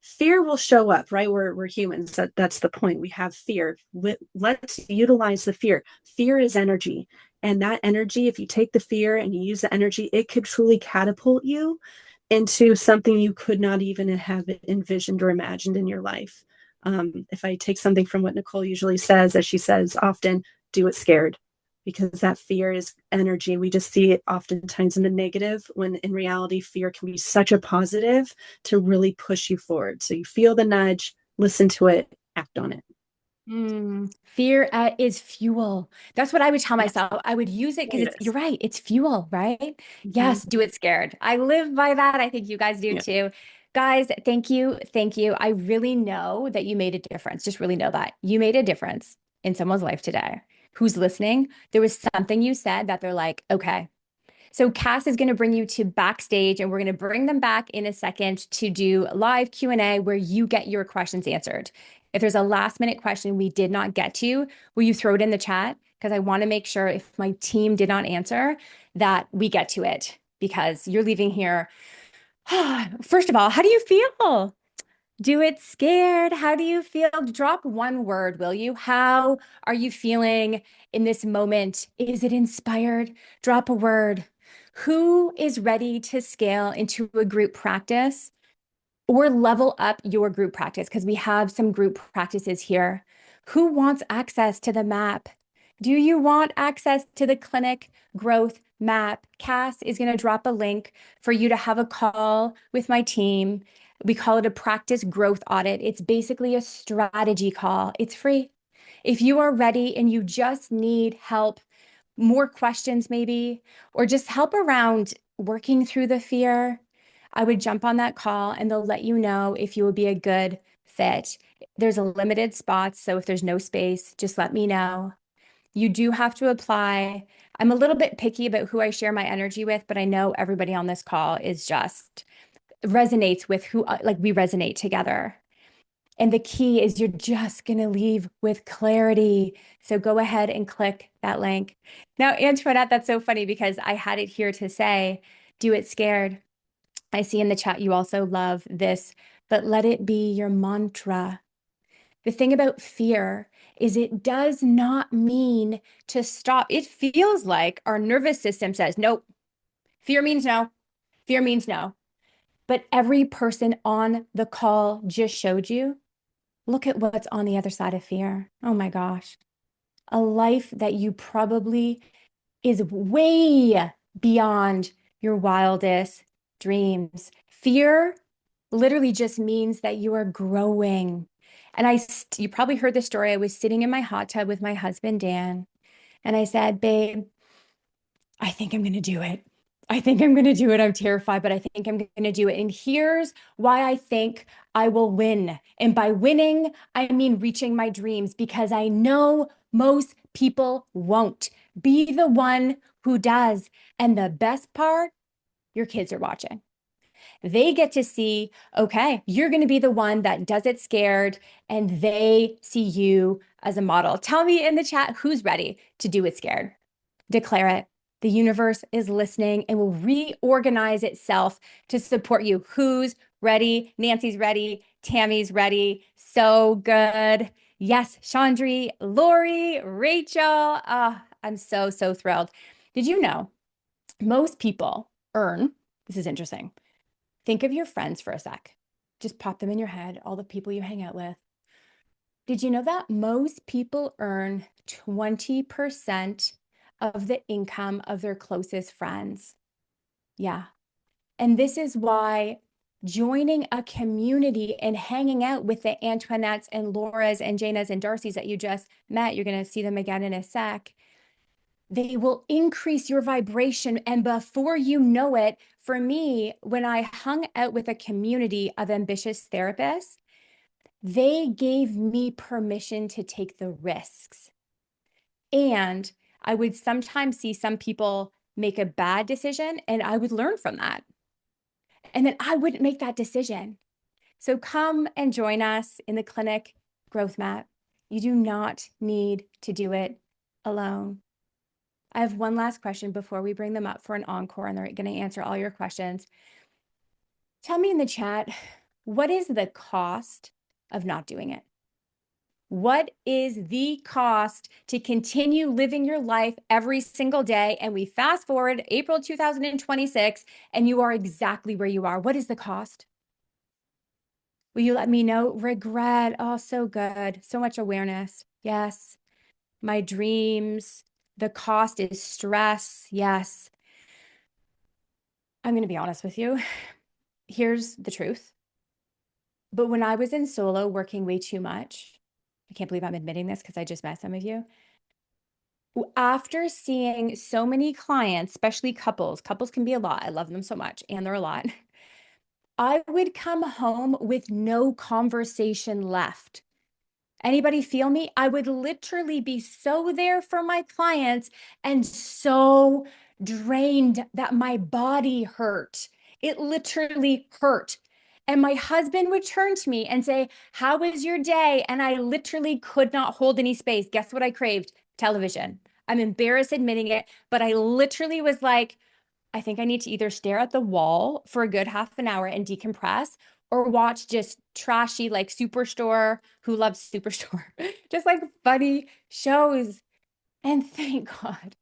Fear will show up, right? We're humans. That's the point. We have fear. Let's utilize the fear. Fear is energy. And that energy, if you take the fear and you use the energy, it could truly catapult you into something you could not even have envisioned or imagined in your life. If I take something from what Nicole usually says, as she says often, do it scared, because that fear is energy. We just see it oftentimes in the negative, when in reality, fear can be such a positive to really push you forward. So you feel the nudge, listen to it, act on it. Fear is fuel. That's what I would tell Yes, myself. I would use it because it is. you're right. It's fuel, right? Mhm. Yes, do it scared. I live by that. I think you guys do Yeah. too. Guys, thank you. Thank you. I really know that you made a difference. Just really know that you made a difference in someone's life today who's listening. There was something you said that they're like, okay. So Cass is going to bring you to backstage, and we're going to bring them back in a second to do live Q&A where you get your questions answered. If there's a last minute question we did not get to, will you throw it in the chat? Because I want to make sure if my team did not answer that we get to it, because you're leaving here. First of all, how do you feel? Do it scared. How do you feel? Drop one word, will you? How are you feeling in this moment? Is it inspired? Drop a word. Who is ready to scale into a group practice or level up your group practice? Because we have some group practices here. Who wants access to the map? Do you want access to the clinic growth map? Cass is going to drop a link for you to have a call with my team. We call it a practice growth audit. It's basically a strategy call. It's free. If you are ready and you just need help, more questions maybe, or just help around working through the fear, I would jump on that call and they'll let you know if you will be a good fit. There's a limited spots, so if there's no space, just let me know. You do have to apply. I'm a little bit picky about who I share my energy with, but I know everybody on this call is just resonates with who, like we resonate together. And the key is you're just going to leave with clarity. So go ahead and click that link. Now, Antoinette, that's so funny because I had it here to say, do it scared. I see in the chat you also love this, but let it be your mantra. The thing about fear is it does not mean to stop. It feels like our nervous system says, nope, fear means no, fear means no. But every person on the call just showed you, look at what's on the other side of fear. Oh my gosh. A life that you probably is way beyond your wildest dreams. Fear literally just means that you are growing. And you probably heard the story. I was sitting in my hot tub with my husband, Dan, and I said, babe, I think I'm going to do it. I think I'm going to do it. I'm terrified, but I think I'm going to do it. And here's why I think I will win. And by winning, I mean reaching my dreams, because I know most people won't. Be the one who does. And the best part, your kids are watching. They get to see, okay, you're going to be the one that does it scared, and they see you as a model. Tell me in the chat who's ready to do it scared. Declare it. The universe is listening and will reorganize itself to support you. Who's ready? Nancy's ready. Tammy's ready. So good. Yes, Chandri, Lori, Rachel. I'm so, so thrilled. Did you know most people earn, this is interesting. Think of your friends for a sec. Just pop them in your head, all the people you hang out with. Did you know that most people earn 20% of the income of their closest friends? Yeah. And this is why joining a community and hanging out with the Antoinettes and Laura's and Jaena's and Darcy's that you just met, you're going to see them again in a sec. They will increase your vibration. And before you know it, for me, when I hung out with a community of ambitious therapists, they gave me permission to take the risks. And I would sometimes see some people make a bad decision, and I would learn from that. And then I wouldn't make that decision. So come and join us in the clinic growth map. You do not need to do it alone. I have one last question before we bring them up for an encore, and they're going to answer all your questions. Tell me in the chat, what is the cost of not doing it? What is the cost to continue living your life every single day? And we fast forward April 2026, and you are exactly where you are. What is the cost? Will you let me know? Regret. Oh, so good. So much awareness. Yes. My dreams. The cost is stress. Yes. I'm going to be honest with you. Here's the truth. But when I was in solo working way too much, I can't believe I'm admitting this because I just met some of you. After seeing so many clients, especially couples can be a lot. I love them so much, and they're a lot. I would come home with no conversation left. Anybody feel me? I would literally be so there for my clients and so drained that my body hurt. It literally hurt. And my husband would turn to me and say, "How was your day?" And I literally could not hold any space. Guess what I craved? Television. I'm embarrassed admitting it, but I literally was like, I think I need to either stare at the wall for a good half an hour and decompress or watch just trashy, like Superstore, who loves Superstore, just like funny shows. And thank God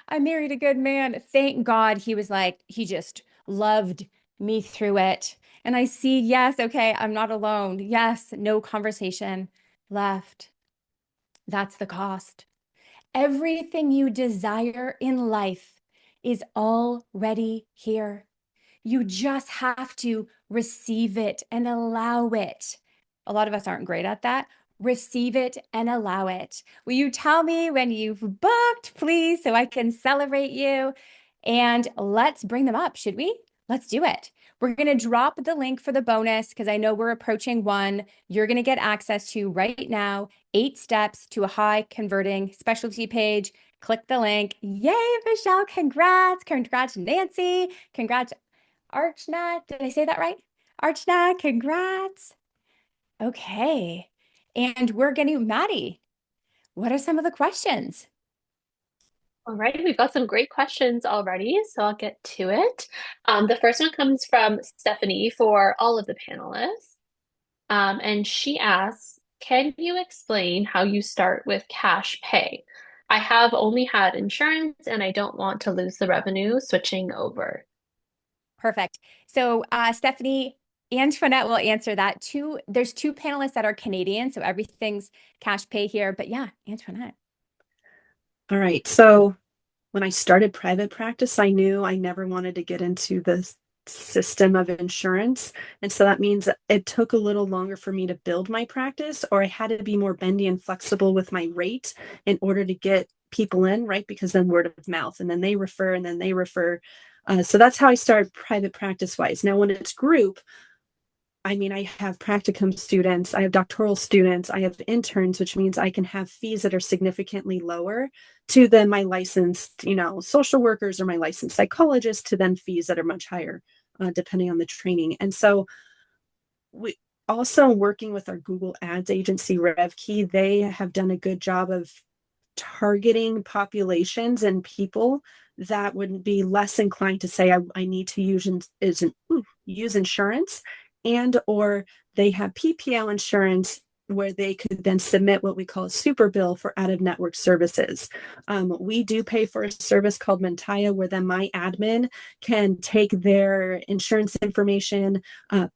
I married a good man. Thank God he was like, he just loved me through it. And I see, yes, okay, I'm not alone. Yes, no conversation left. That's the cost. Everything you desire in life is already here. You just have to receive it and allow it. A lot of us aren't great at that. Receive it and allow it. Will you tell me when you've booked, please, so I can celebrate you? And let's bring them up, should we? Let's do it. We're going to drop the link for the bonus because I know we're approaching one. You're going to get access to right now 8 steps to a high converting specialty page. Click the link. Yay, Michelle. Congrats. Congrats, Nancy. Congrats, Archna. Did I say that right? Archna, congrats. Okay. And we're getting Maddie. What are some of the questions? All right, we've got some great questions already, so I'll get to it. The first one comes from Stephanie for all of the panelists. And she asks, can you explain how you start with cash pay? I have only had insurance and I don't want to lose the revenue switching over. Perfect. So, Stephanie, Antoinette will answer that. There's 2 panelists that are Canadian, so everything's cash pay here. But yeah, Antoinette. All right. So when I started private practice, I knew I never wanted to get into the system of insurance. And so that means it took a little longer for me to build my practice, or I had to be more bendy and flexible with my rate in order to get people in, right? Because then word of mouth, and then they refer, and then they refer. So that's how I started private practice wise. Now, when it's group, I mean, I have practicum students, I have doctoral students, I have interns, which means I can have fees that are significantly lower to then my licensed, social workers or my licensed psychologists, to then fees that are much higher, depending on the training. And so we also working with our Google Ads agency, RevKey, they have done a good job of targeting populations and people that would be less inclined to say, I need to use insurance, and or they have PPO insurance where they could then submit what we call a super bill for out-of-network services. We do pay for a service called Mentaya, where then my admin can take their insurance information,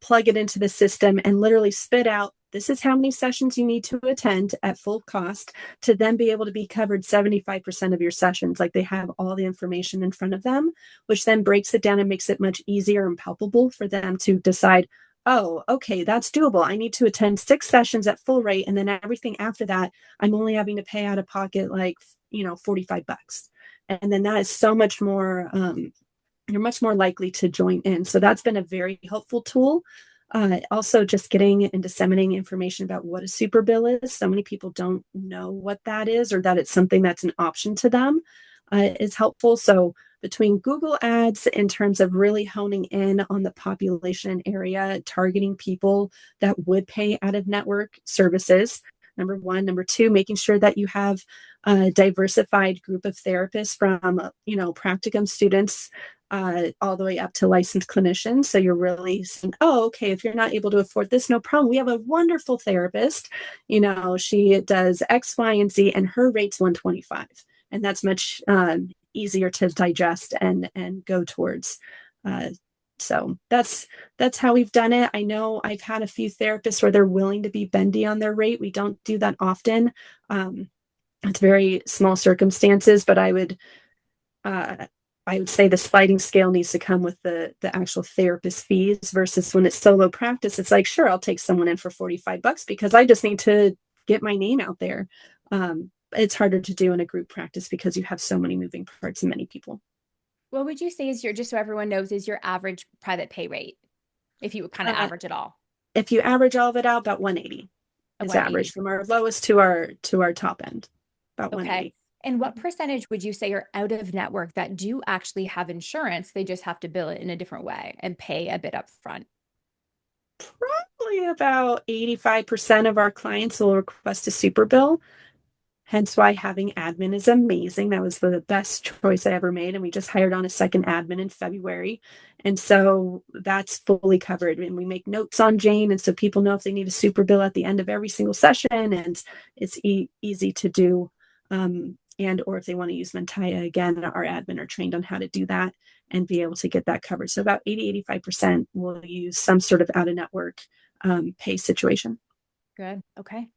plug it into the system, and literally spit out, this is how many sessions you need to attend at full cost to then be able to be covered 75% of your sessions. Like, they have all the information in front of them, which then breaks it down and makes it much easier and palpable for them to decide, oh, okay, that's doable. I need to attend 6 sessions at full rate. And then everything after that, I'm only having to pay out of pocket like, $45. And then that is so much more, you're much more likely to join in. So that's been a very helpful tool. Also, just getting and disseminating information about what a super bill is. So many people don't know what that is, or that it's something that's an option to them, is helpful. So between Google Ads, in terms of really honing in on the population area, targeting people that would pay out of network services, number one. Number two, making sure that you have a diversified group of therapists from, practicum students, all the way up to licensed clinicians. So you're really saying, oh, okay, if you're not able to afford this, no problem. We have a wonderful therapist. She does X, Y, and Z, and her rate's 125. And that's much easier to digest and go towards. So that's how we've done it. I know I've had a few therapists where they're willing to be bendy on their rate. We don't do that often. It's very small circumstances, but uh, I would say the sliding scale needs to come with the actual therapist fees versus when it's solo practice. It's like, sure, I'll take someone in for $45 because I just need to get my name out there. It's harder to do in a group practice because you have so many moving parts and many people. What would you say is just so everyone knows, is your average private pay rate, if you would kind of average it all? If you average all of it out, about 180 is average from our lowest to our top end, about 180. And what percentage would you say are out of network that do actually have insurance? They just have to bill it in a different way and pay a bit up front. Probably about 85% of our clients will request a super bill. Hence why having admin is amazing. That was the best choice I ever made. And we just hired on a second admin in February. And so that's fully covered. And we make notes on Jane. And so people know if they need a super bill at the end of every single session. And it's easy to do. Or if they want to use Mentaya, again, our admin are trained on how to do that and be able to get that covered. So about 85% will use some sort of out-of-network pay situation. Good. Okay.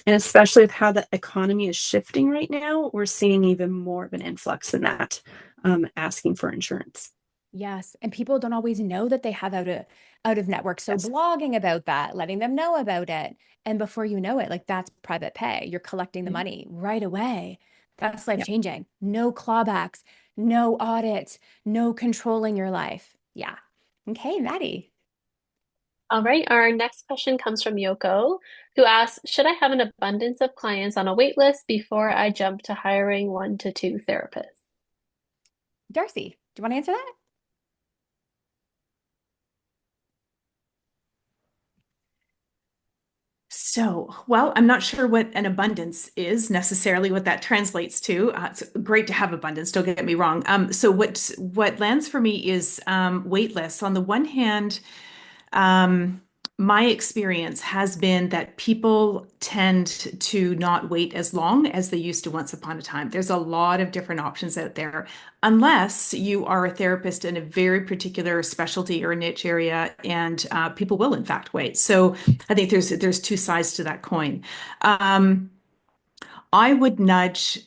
And especially with how the economy is shifting right now, we're seeing even more of an influx in that, asking for insurance. Yes. And people don't always know that they have out of network. So Yes. blogging about that, letting them know about it. And before you know it, like that's private pay. You're collecting the money right away. That's life changing. No clawbacks, no audits, no controlling your life. Yeah. Okay, Maddie. All right, our next question comes from Yoko, who asks, should I have an abundance of clients on a wait list before I jump to hiring 1 to 2 therapists? Darcy, do you want to answer that? So, well, I'm not sure what an abundance is necessarily, what that translates to. It's great to have abundance, don't get me wrong. So what lands for me is wait lists. On the one hand, my experience has been that people tend to not wait as long as they used to once upon a time. There's a lot of different options out there, unless you are a therapist in a very particular specialty or niche area, and people will in fact wait. So I think there's two sides to that coin. I would nudge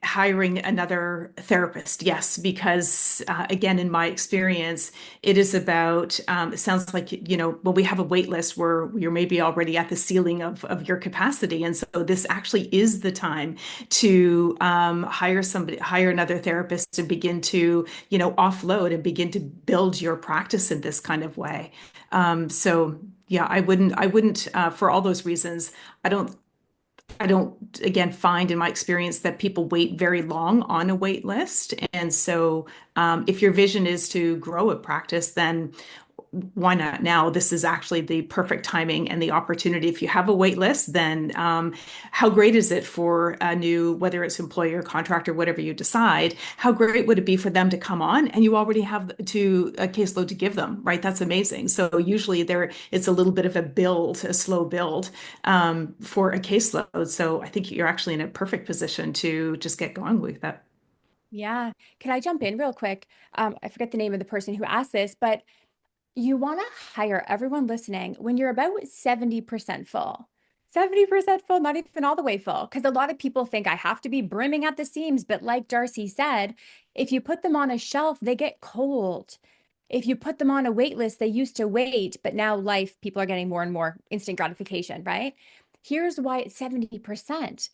hiring another therapist, yes, because again, in my experience, it is about, it sounds like, when we have a wait list where you're maybe already at the ceiling of your capacity. And so this actually is the time to hire another therapist and begin to, offload and begin to build your practice in this kind of way. So yeah, I wouldn't, for all those reasons, I don't, again, find in my experience that people wait very long on a wait list. And so, if your vision is to grow a practice, then why not now? This is actually the perfect timing and the opportunity. If you have a wait list, then how great is it for a new, whether it's employer, contractor, whatever you decide, how great would it be for them to come on and you already have a caseload to give them, right? That's amazing. So usually it's a little bit of a slow build for a caseload. So I think you're actually in a perfect position to just get going with that. Yeah. Can I jump in real quick? I forget the name of the person who asked this, but you want to hire everyone listening when you're about 70% full. 70% full, not even all the way full. Because a lot of people think I have to be brimming at the seams. But like Darcy said, if you put them on a shelf, they get cold. If you put them on a wait list, they used to wait, but now people are getting more and more instant gratification, right? Here's why it's 70%.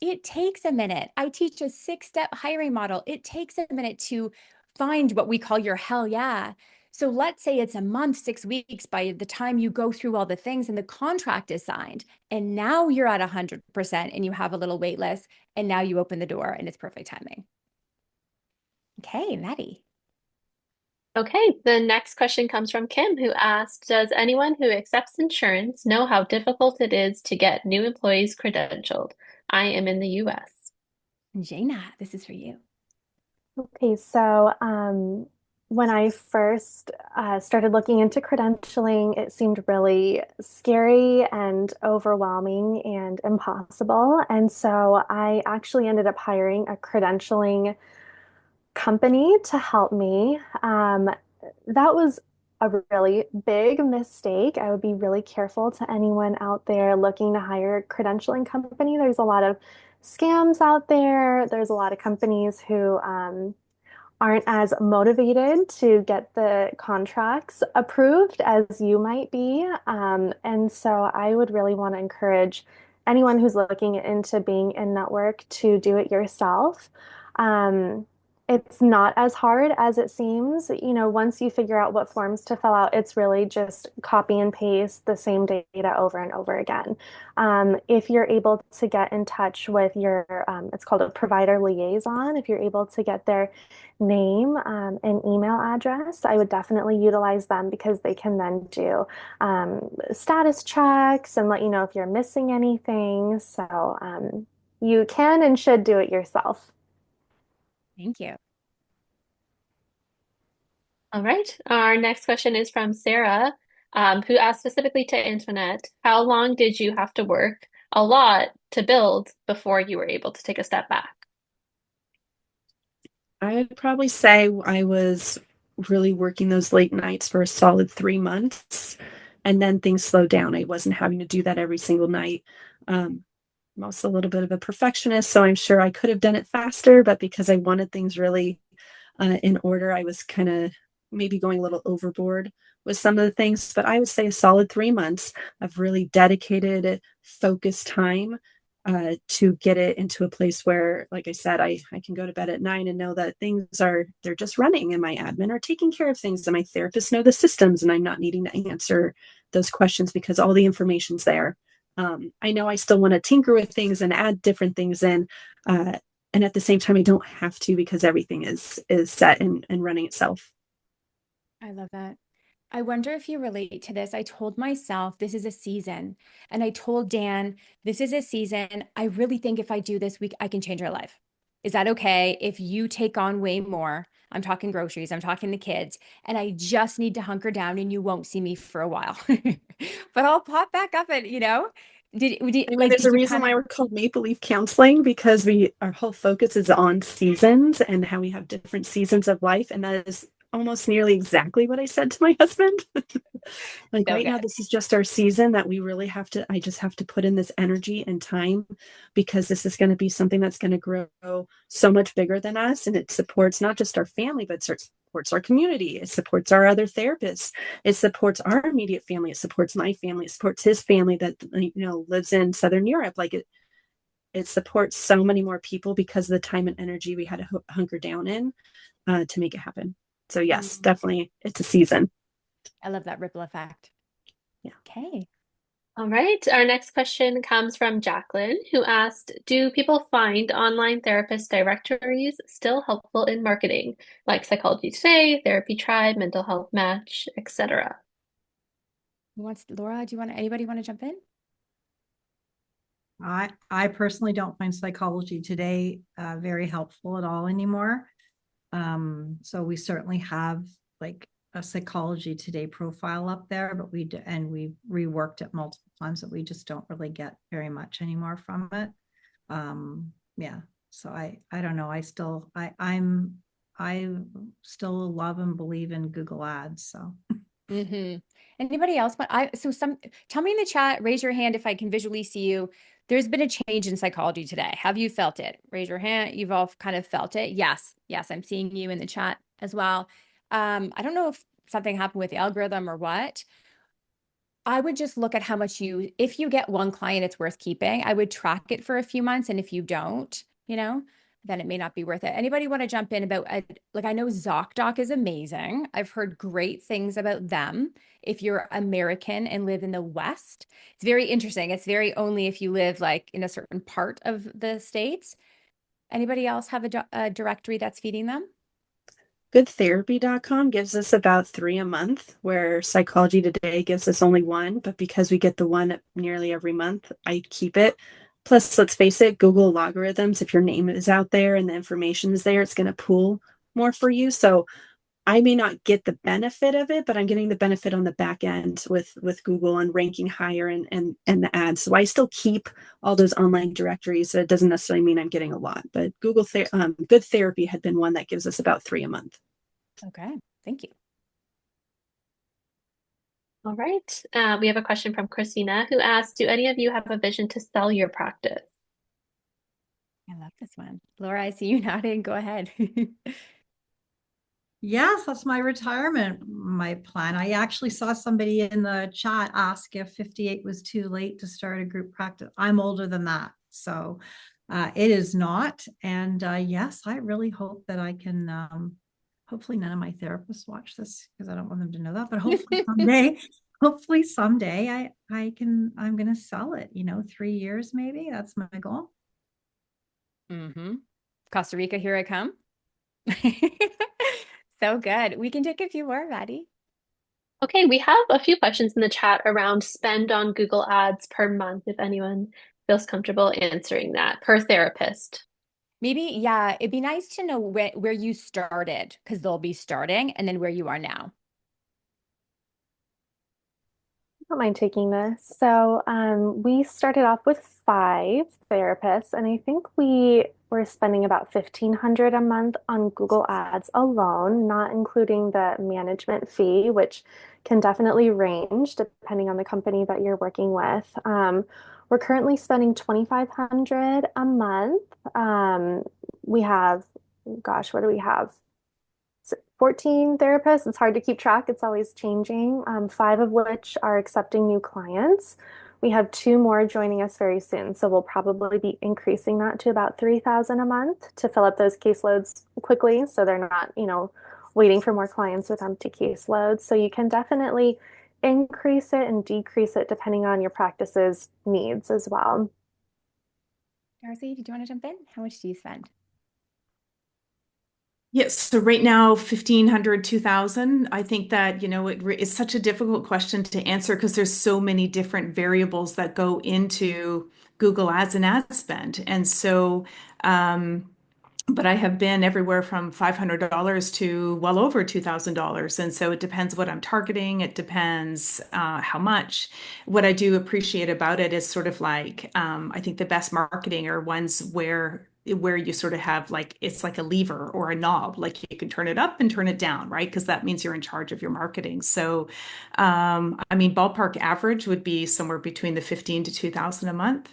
It takes a minute. I teach a 6-step hiring model. It takes a minute to find what we call your hell yeah. So let's say it's a month, 6 weeks by the time you go through all the things and the contract is signed. And now you're at 100% and you have a little wait list. And now you open the door and it's perfect timing. Okay, Maddie. Okay, the next question comes from Kim, who asked, does anyone who accepts insurance know how difficult it is to get new employees credentialed? I am in the US. Jaena, this is for you. Okay, so when I first started looking into credentialing, it seemed really scary and overwhelming and impossible. And so I actually ended up hiring a credentialing company to help me. That was a really big mistake. I would be really careful to anyone out there looking to hire a credentialing company. There's a lot of scams out there. There's a lot of companies who aren't as motivated to get the contracts approved as you might be. And so I would really want to encourage anyone who's looking into being in network to do it yourself. Um, it's not as hard as it seems. You know, once you figure out what forms to fill out, it's really just copy and paste the same data over and over again. If you're able to get in touch with your, it's called a provider liaison, if you're able to get their name and email address, I would definitely utilize them because they can then do status checks and let you know if you're missing anything. So you can and should do it yourself. Thank you. All right. Our next question is from Sarah, who asked specifically to Antoinette, how long did you have to work a lot to build before you were able to take a step back? I would probably say I was really working those late nights for a solid 3 months, and then things slowed down. I wasn't having to do that every single night. I'm also a little bit of a perfectionist, so I'm sure I could have done it faster, but because I wanted things really in order, I was kind of maybe going a little overboard with some of the things. But I would say a solid 3 months of really dedicated, focused time to get it into a place where, like I said, I can go to bed at 9 and know that they're just running and my admin are taking care of things and my therapists know the systems and I'm not needing to answer those questions because all the information's there. I know I still want to tinker with things and add different things in. And at the same time, I don't have to because everything is set and running itself. I love that. I wonder if you relate to this. I told myself this is a season, and I told Dan this is a season. I really think if I do this week, I can change our life. Is that okay if you take on way more? I'm talking groceries, I'm talking the kids, and I just need to hunker down and you won't see me for a while. But I'll pop back up and, I mean, there's did a you reason kind of why we're called Maple Leaf Counseling because our whole focus is on seasons and how we have different seasons of life. And that is almost nearly exactly what I said to my husband. Like so right now, good? this is just our season that we really I just have to put in this energy and time because this is going to be something that's going to grow so much bigger than us. And it supports not just our family, but it supports our community. It supports our other therapists. It supports our immediate family. It supports my family. It supports his family that, lives in Southern Europe. Like it supports so many more people because of the time and energy we had to hunker down in to make it happen. So yes, Mm, definitely it's a season. I love that ripple effect. Yeah. Okay. All right. Our next question comes from Jacqueline, who asked, do people find online therapist directories still helpful in marketing, like Psychology Today, Therapy Tribe, Mental Health Match, etc.? Laura, anybody want to jump in? I personally don't find Psychology Today very helpful at all anymore. So we certainly have like a Psychology Today profile up there, but we reworked it multiple times, but we just don't really get very much anymore from it. Yeah. So I don't know. I still love and believe in Google Ads. So Mm-hmm. Anybody else? Tell me in the chat, raise your hand if I can visually see you. There's been a change in psychology today. Have you felt it? Raise your hand. You've all kind of felt it. Yes. Yes. I'm seeing you in the chat as well. I don't know if something happened with the algorithm or what. I would just look at how much if you get one client, it's worth keeping. I would track it for a few months. And if you don't, then it may not be worth it. Anybody want to jump in about, like, I know ZocDoc is amazing. I've heard great things about them. If you're American and live in the West, it's very interesting. It's very only if you live like in a certain part of the States. Anybody else have a directory that's feeding them? Goodtherapy.com gives us about 3 a month, where Psychology Today gives us only one. But because we get the one nearly every month, I keep it. Plus, let's face it, Google logarithms, if your name is out there and the information is there, it's going to pull more for you. So I may not get the benefit of it, but I'm getting the benefit on the back end with Google and ranking higher and the ads. So I still keep all those online directories. So it doesn't necessarily mean I'm getting a lot, but Good Therapy had been one that gives us about 3 a month. Okay, thank you. All right. We have a question from Christina who asks, do any of you have a vision to sell your practice? I love this one. Laura, I see you nodding. Go ahead. Yes, that's my retirement, my plan. I actually saw somebody in the chat ask if 58 was too late to start a group practice. I'm older than that. So it is not. And yes, I really hope that I can, hopefully none of my therapists watch this because I don't want them to know that, but hopefully someday I'm going to sell it, 3 years, maybe that's my goal. Costa Rica, here I come. So good. We can take a few more, Maddie. Okay, we have a few questions in the chat around spend on Google Ads per month, if anyone feels comfortable answering that per therapist. Maybe, yeah, it'd be nice to know where you started, because they'll be starting, and then where you are now. Don't mind taking this. So we started off with 5 therapists, and I think we were spending about 1,500 a month on Google Ads alone, not including the management fee, which can definitely range depending on the company that you're working with. We're currently spending 2,500 a month. We have, gosh, what do we have? 14 therapists. It's hard to keep track. It's always changing. 5 of which are accepting new clients. We have 2 more joining us very soon. So we'll probably be increasing that to about 3,000 a month to fill up those caseloads quickly. So they're not, waiting for more clients with empty caseloads. So you can definitely increase it and decrease it depending on your practice's needs as well. Darcy, did you want to jump in? How much do you spend? Yes. So right now, 1,500, 2,000. I think that, it's such a difficult question to answer because there's so many different variables that go into Google Ads and ad spend. And so, but I have been everywhere from $500 to well over $2,000. And so it depends what I'm targeting. It depends how much. What I do appreciate about it is sort of like, I think the best marketing are ones where you sort of have like it's like a lever or a knob, like you can turn it up and turn it down, right? Because that means you're in charge of your marketing. So I mean, ballpark average would be somewhere between the 15 to 2,000 a month.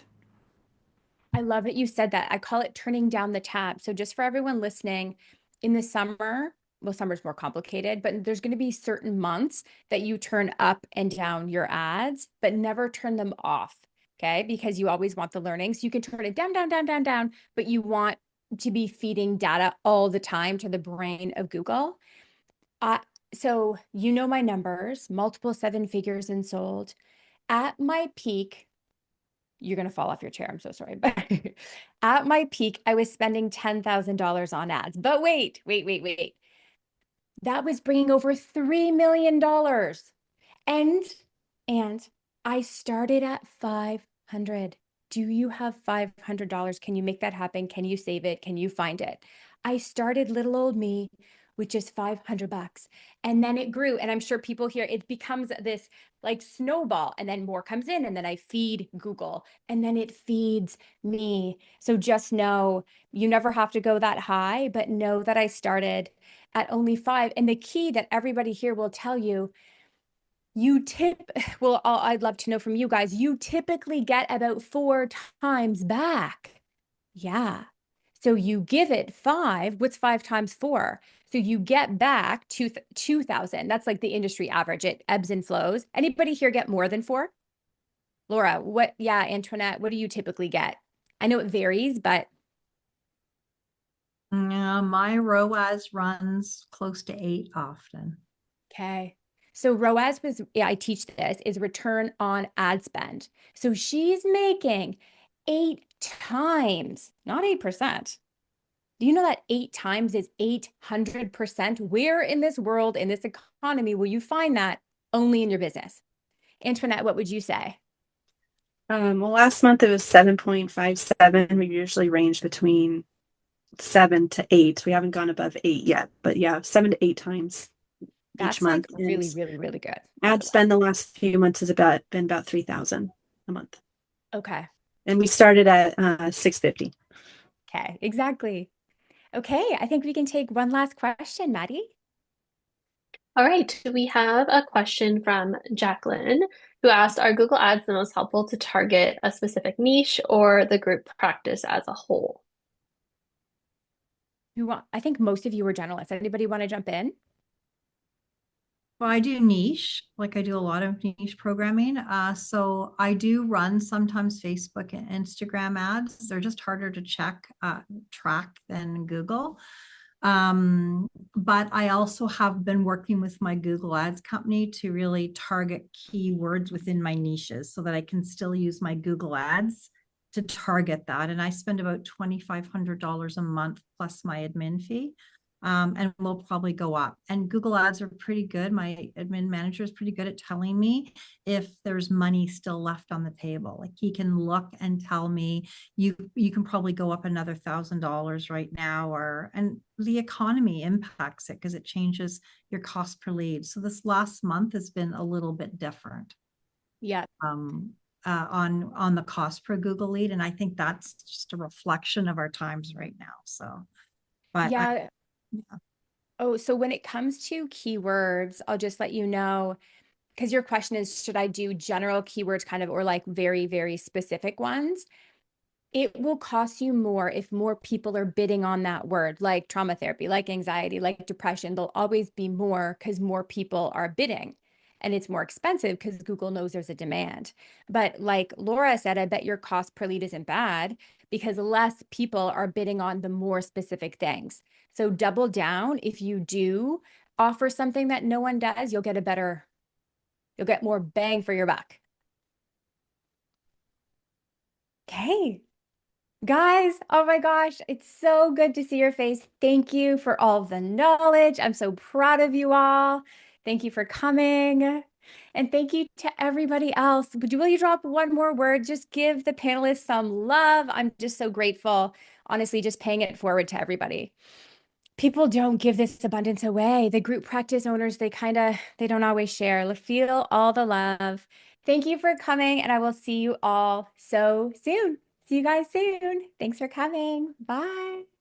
I love that you said that. I call it turning down the tap. So just for everyone listening, in the summer, well, summer's more complicated, but there's going to be certain months that you turn up and down your ads, but never turn them off. Okay. Because you always want the learnings. You can turn it down, down, down, down, down, but you want to be feeding data all the time to the brain of Google. So you know my numbers, multiple 7 figures and sold. At my peak, you're going to fall off your chair. I'm so sorry. But at my peak, I was spending $10,000 on ads. But wait. That was bringing over $3 million. And I started at 500. Do you have $500? Can you make that happen? Can you save it? Can you find it? I started little old me with just $500. And then it grew. And I'm sure people here, it becomes this like snowball, and then more comes in, and then I feed Google, and then it feeds me. So just know you never have to go that high, but know that I started at only 5. And the key that everybody here will tell you, well, I'd love to know from you guys, you typically get about 4 times back. Yeah. So you give it 5. What's 5 times 4? So you get back 2,000. That's like the industry average. It ebbs and flows. Anybody here get more than 4? Laura, yeah, Antoinette, what do you typically get? I know it varies, but. Yeah, my ROAS runs close to 8 often. Okay. So ROAS I teach this, is return on ad spend. So she's making 8 times, not 8%. Do you know that 8 times is 800%? Where in this world, in this economy, will you find that? Only in your business. Antoinette, what would you say? Well, last month it was 7.57. We usually range between 7 to 8. We haven't gone above 8 yet, but yeah, 7 to 8 times each That's like month. And really, really, really good. ad spend the last few months has been about 3,000 a month. Okay. And we started at 650. Okay, exactly. Okay, I think we can take one last question, Maddie. All right, we have a question from Jacqueline who asked, are Google Ads the most helpful to target a specific niche or the group practice as a whole? I think most of you were generalists. Anybody want to jump in? Well, I do niche, like I do a lot of niche programming. So I do run sometimes Facebook and Instagram ads. They're just harder to track than Google. But I also have been working with my Google Ads company to really target keywords within my niches so that I can still use my Google Ads to target that. And I spend about $2,500 a month plus my admin fee. And will probably go up. And Google Ads are pretty good. My admin manager is pretty good at telling me if there's money still left on the table. Like he can look and tell me you can probably go up another $1,000 right now, and the economy impacts it because it changes your cost per lead. So this last month has been a little bit different. Yeah. On the cost per Google lead, and I think that's just a reflection of our times right now. So, but Yeah. yeah. Oh, so when it comes to keywords, I'll just let you know, because your question is, should I do general keywords kind of, or like very, very specific ones? It will cost you more if more people are bidding on that word, like trauma therapy, like anxiety, like depression. There'll always be more because more people are bidding. And it's more expensive because Google knows there's a demand. But like Laura said, I bet your cost per lead isn't bad because less people are bidding on the more specific things. So double down. If you do offer something that no one does, you'll get more bang for your buck. Okay. Guys, oh my gosh, it's so good to see your face. Thank you for all of the knowledge. I'm so proud of you all. Thank you for coming. And thank you to everybody else. Will you drop one more word? Just give the panelists some love. I'm just so grateful. Honestly, just paying it forward to everybody. People don't give this abundance away. The group practice owners, they don't always share. Feel all the love. Thank you for coming, and I will see you all so soon. See you guys soon. Thanks for coming. Bye.